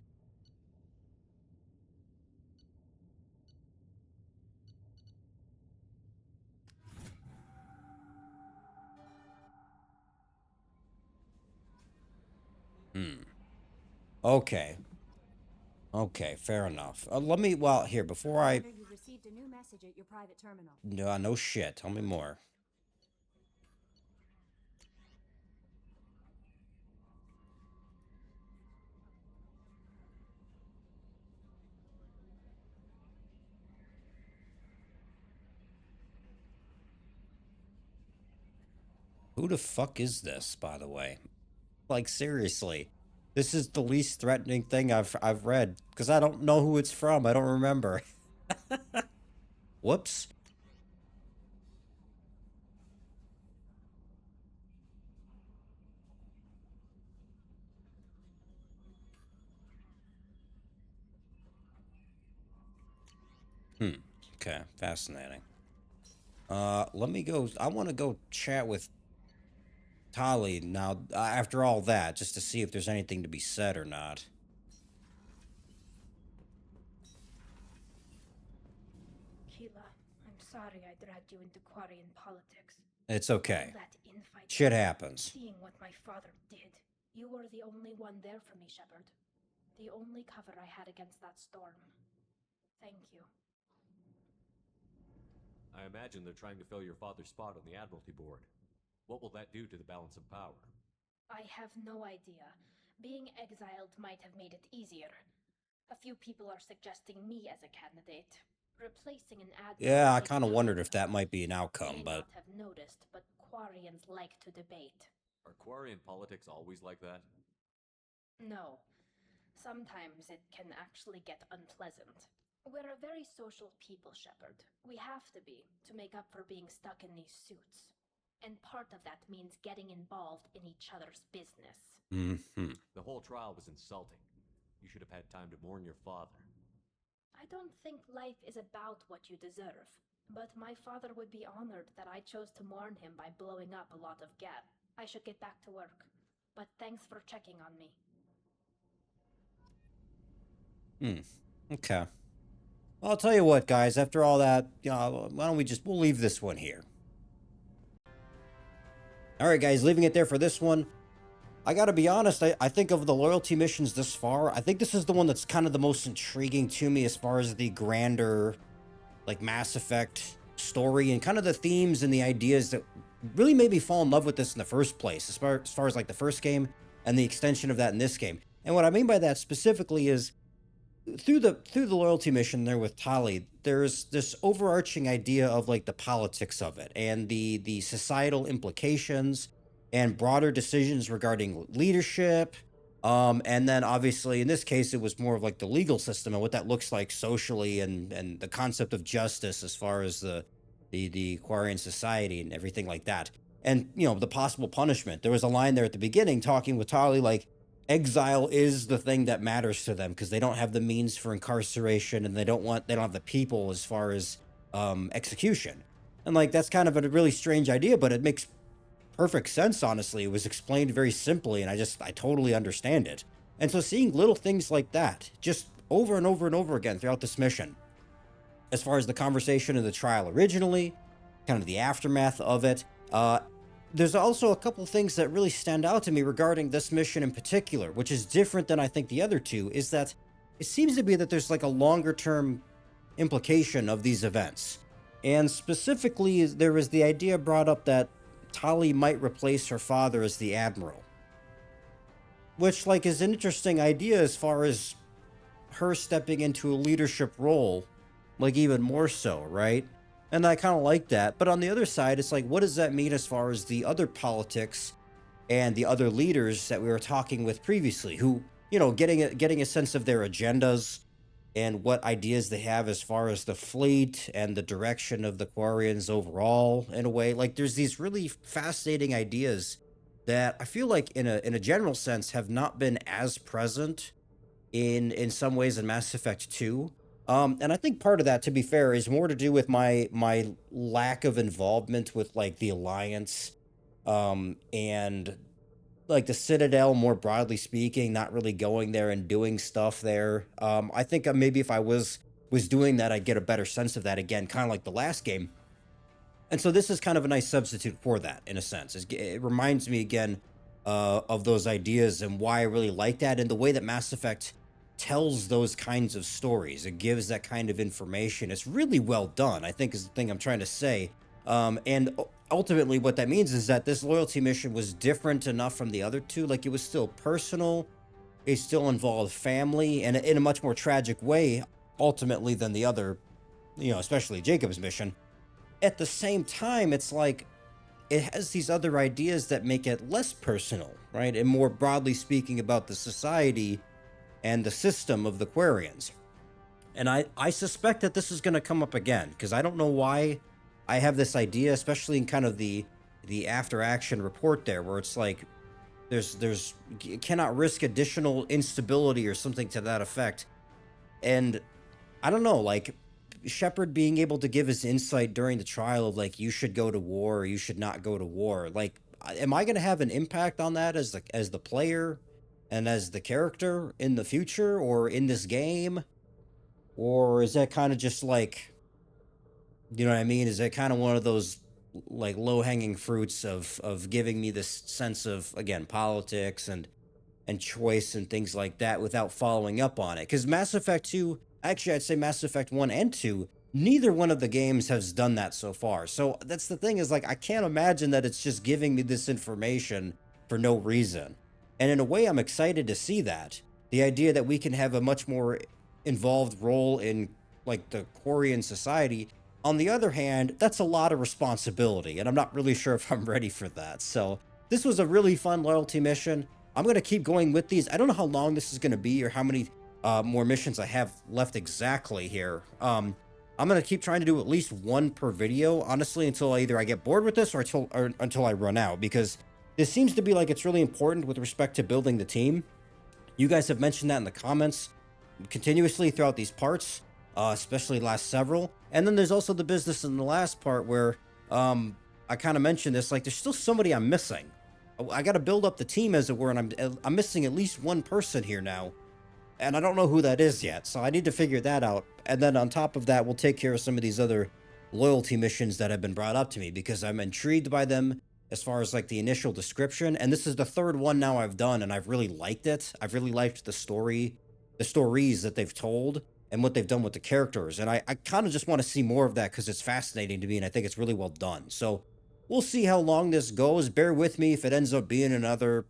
Okay. Okay, fair enough. Let me, well, here, before I... You received a new message at your private terminal. No shit. Tell me more. Who the fuck is this, by the way? Like, seriously. This is the least threatening thing I've read, because I don't know who it's from. I don't remember. Whoops. Okay, fascinating. Let me go. I want to go chat with Tali now, after all that, just to see if there's anything to be said or not. Keela, I'm sorry I dragged you into Quarian politics. It's okay. All that infighting, Shit happens. Seeing what my father did. You were the only one there for me, Shepard. The only cover I had against that storm. Thank you. I imagine they're trying to fill your father's spot on the Admiralty Board. What will that do to the balance of power? I have no idea. Being exiled might have made it easier. A few people are suggesting me as a candidate. Replacing an admiral. Yeah, I kind of wondered if that might be an outcome, but... May not have noticed, but Quarians like to debate. Are Quarian politics always like that? No. Sometimes it can actually get unpleasant. We're a very social people, Shepard. We have to be, to make up for being stuck in these suits. And part of that means getting involved in each other's business. The whole trial was insulting. You should have had time to mourn your father. I don't think life is about what you deserve. But my father would be honored that I chose to mourn him by blowing up a lot of Geth. I should get back to work. But thanks for checking on me. Okay. Well, I'll tell you what, guys, after all that, why don't we'll leave this one here. Alright, guys, leaving it there for this one. I gotta be honest, I think of the loyalty missions this far, I think this is the one that's kind of the most intriguing to me as far as the grander, like, Mass Effect story and kind of the themes and the ideas that really made me fall in love with this in the first place, as far as like the first game and the extension of that in this game. And what I mean by that specifically is through the loyalty mission there with Tali, there's this overarching idea of like the politics of it and the societal implications and broader decisions regarding leadership. And then obviously in this case it was more of like the legal system and what that looks like socially and the concept of justice as far as the Quarian society and everything like that. And the possible punishment. There was a line there at the beginning talking with Tali like, exile is the thing that matters to them because they don't have the means for incarceration and they don't have the people as far as execution. And like that's kind of a really strange idea, but it makes perfect sense, honestly. It was explained very simply, and I totally understand it. And so seeing little things like that just over and over and over again throughout this mission, as far as the conversation in the trial originally, kind of the aftermath of it, there's also a couple things that really stand out to me regarding this mission in particular, which is different than I think the other two, is that it seems to be that there's like a longer term implication of these events. And specifically, there was the idea brought up that Tali might replace her father as the admiral, which like is an interesting idea as far as her stepping into a leadership role, like even more so, right? And I kind of like that. But on the other side, it's like, what does that mean as far as the other politics and the other leaders that we were talking with previously, who, you know, getting a sense of their agendas and what ideas they have as far as the fleet and the direction of the Quarians overall, in a way. Like there's these really fascinating ideas that I feel like in a general sense have not been as present in some ways in Mass Effect 2. And I think part of that, to be fair, is more to do with my lack of involvement with like the Alliance, and like the Citadel, more broadly speaking, not really going there and doing stuff there. I think maybe if I was doing that, I'd get a better sense of that again, kind of like the last game. And so this is kind of a nice substitute for that, in a sense. It reminds me again of those ideas and why I really like that, and the way that Mass Effect tells those kinds of stories. It gives that kind of information. It's really well done, I think, is the thing I'm trying to say. And ultimately, what that means is that this loyalty mission was different enough from the other two. Like, it was still personal. It still involved family, and in a much more tragic way, ultimately, than the other, you know, especially Jacob's mission. At the same time, it's like it has these other ideas that make it less personal, right? And more broadly speaking about the society and the system of the Quarians. And I suspect that this is going to come up again, because I don't know why I have this idea, especially in kind of the after action report there, where it's like there's you cannot risk additional instability or something to that effect. And I don't know, like Shepard being able to give his insight during the trial of like, you should go to war or you should not go to war. Like, am I going to have an impact on that as the player and as the character in the future or in this game? Or is that kind of just like, you know what I mean? Is that kind of one of those like low-hanging fruits of giving me this sense of, again, politics and choice and things like that without following up on it? Because Mass Effect 2, actually I'd say Mass Effect 1 and 2, neither one of the games has done that so far. So that's the thing, is like, I can't imagine that it's just giving me this information for no reason. And in a way, I'm excited to see that. The idea that we can have a much more involved role in like the Quarian society. On the other hand, that's a lot of responsibility, and I'm not really sure if I'm ready for that. So this was a really fun loyalty mission. I'm going to keep going with these. I don't know how long this is going to be or how many more missions I have left exactly here. I'm going to keep trying to do at least one per video, honestly, until either I get bored with this or until I run out, because this seems to be like it's really important with respect to building the team. You guys have mentioned that in the comments continuously throughout these parts, especially last several. And then there's also the business in the last part where I kind of mentioned this, like there's still somebody I'm missing. I got to build up the team, as it were, and I'm missing at least one person here now, and I don't know who that is yet, so I need to figure that out. And then on top of that, we'll take care of some of these other loyalty missions that have been brought up to me, because I'm intrigued by them as far as like the initial description. And this is the third one now I've done, and I've really liked it. I've really liked the stories that they've told and what they've done with the characters. And I kind of just want to see more of that, because it's fascinating to me, and I think it's really well done. So we'll see how long this goes. Bear with me if it ends up being another,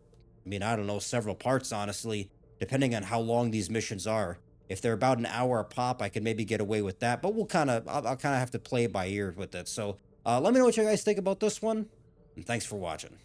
I mean, I don't know, several parts, honestly, depending on how long these missions are. If they're about an hour a pop, I could maybe get away with that, but I'll kind of have to play it by ear with it. So let me know what you guys think about this one, and thanks for watching.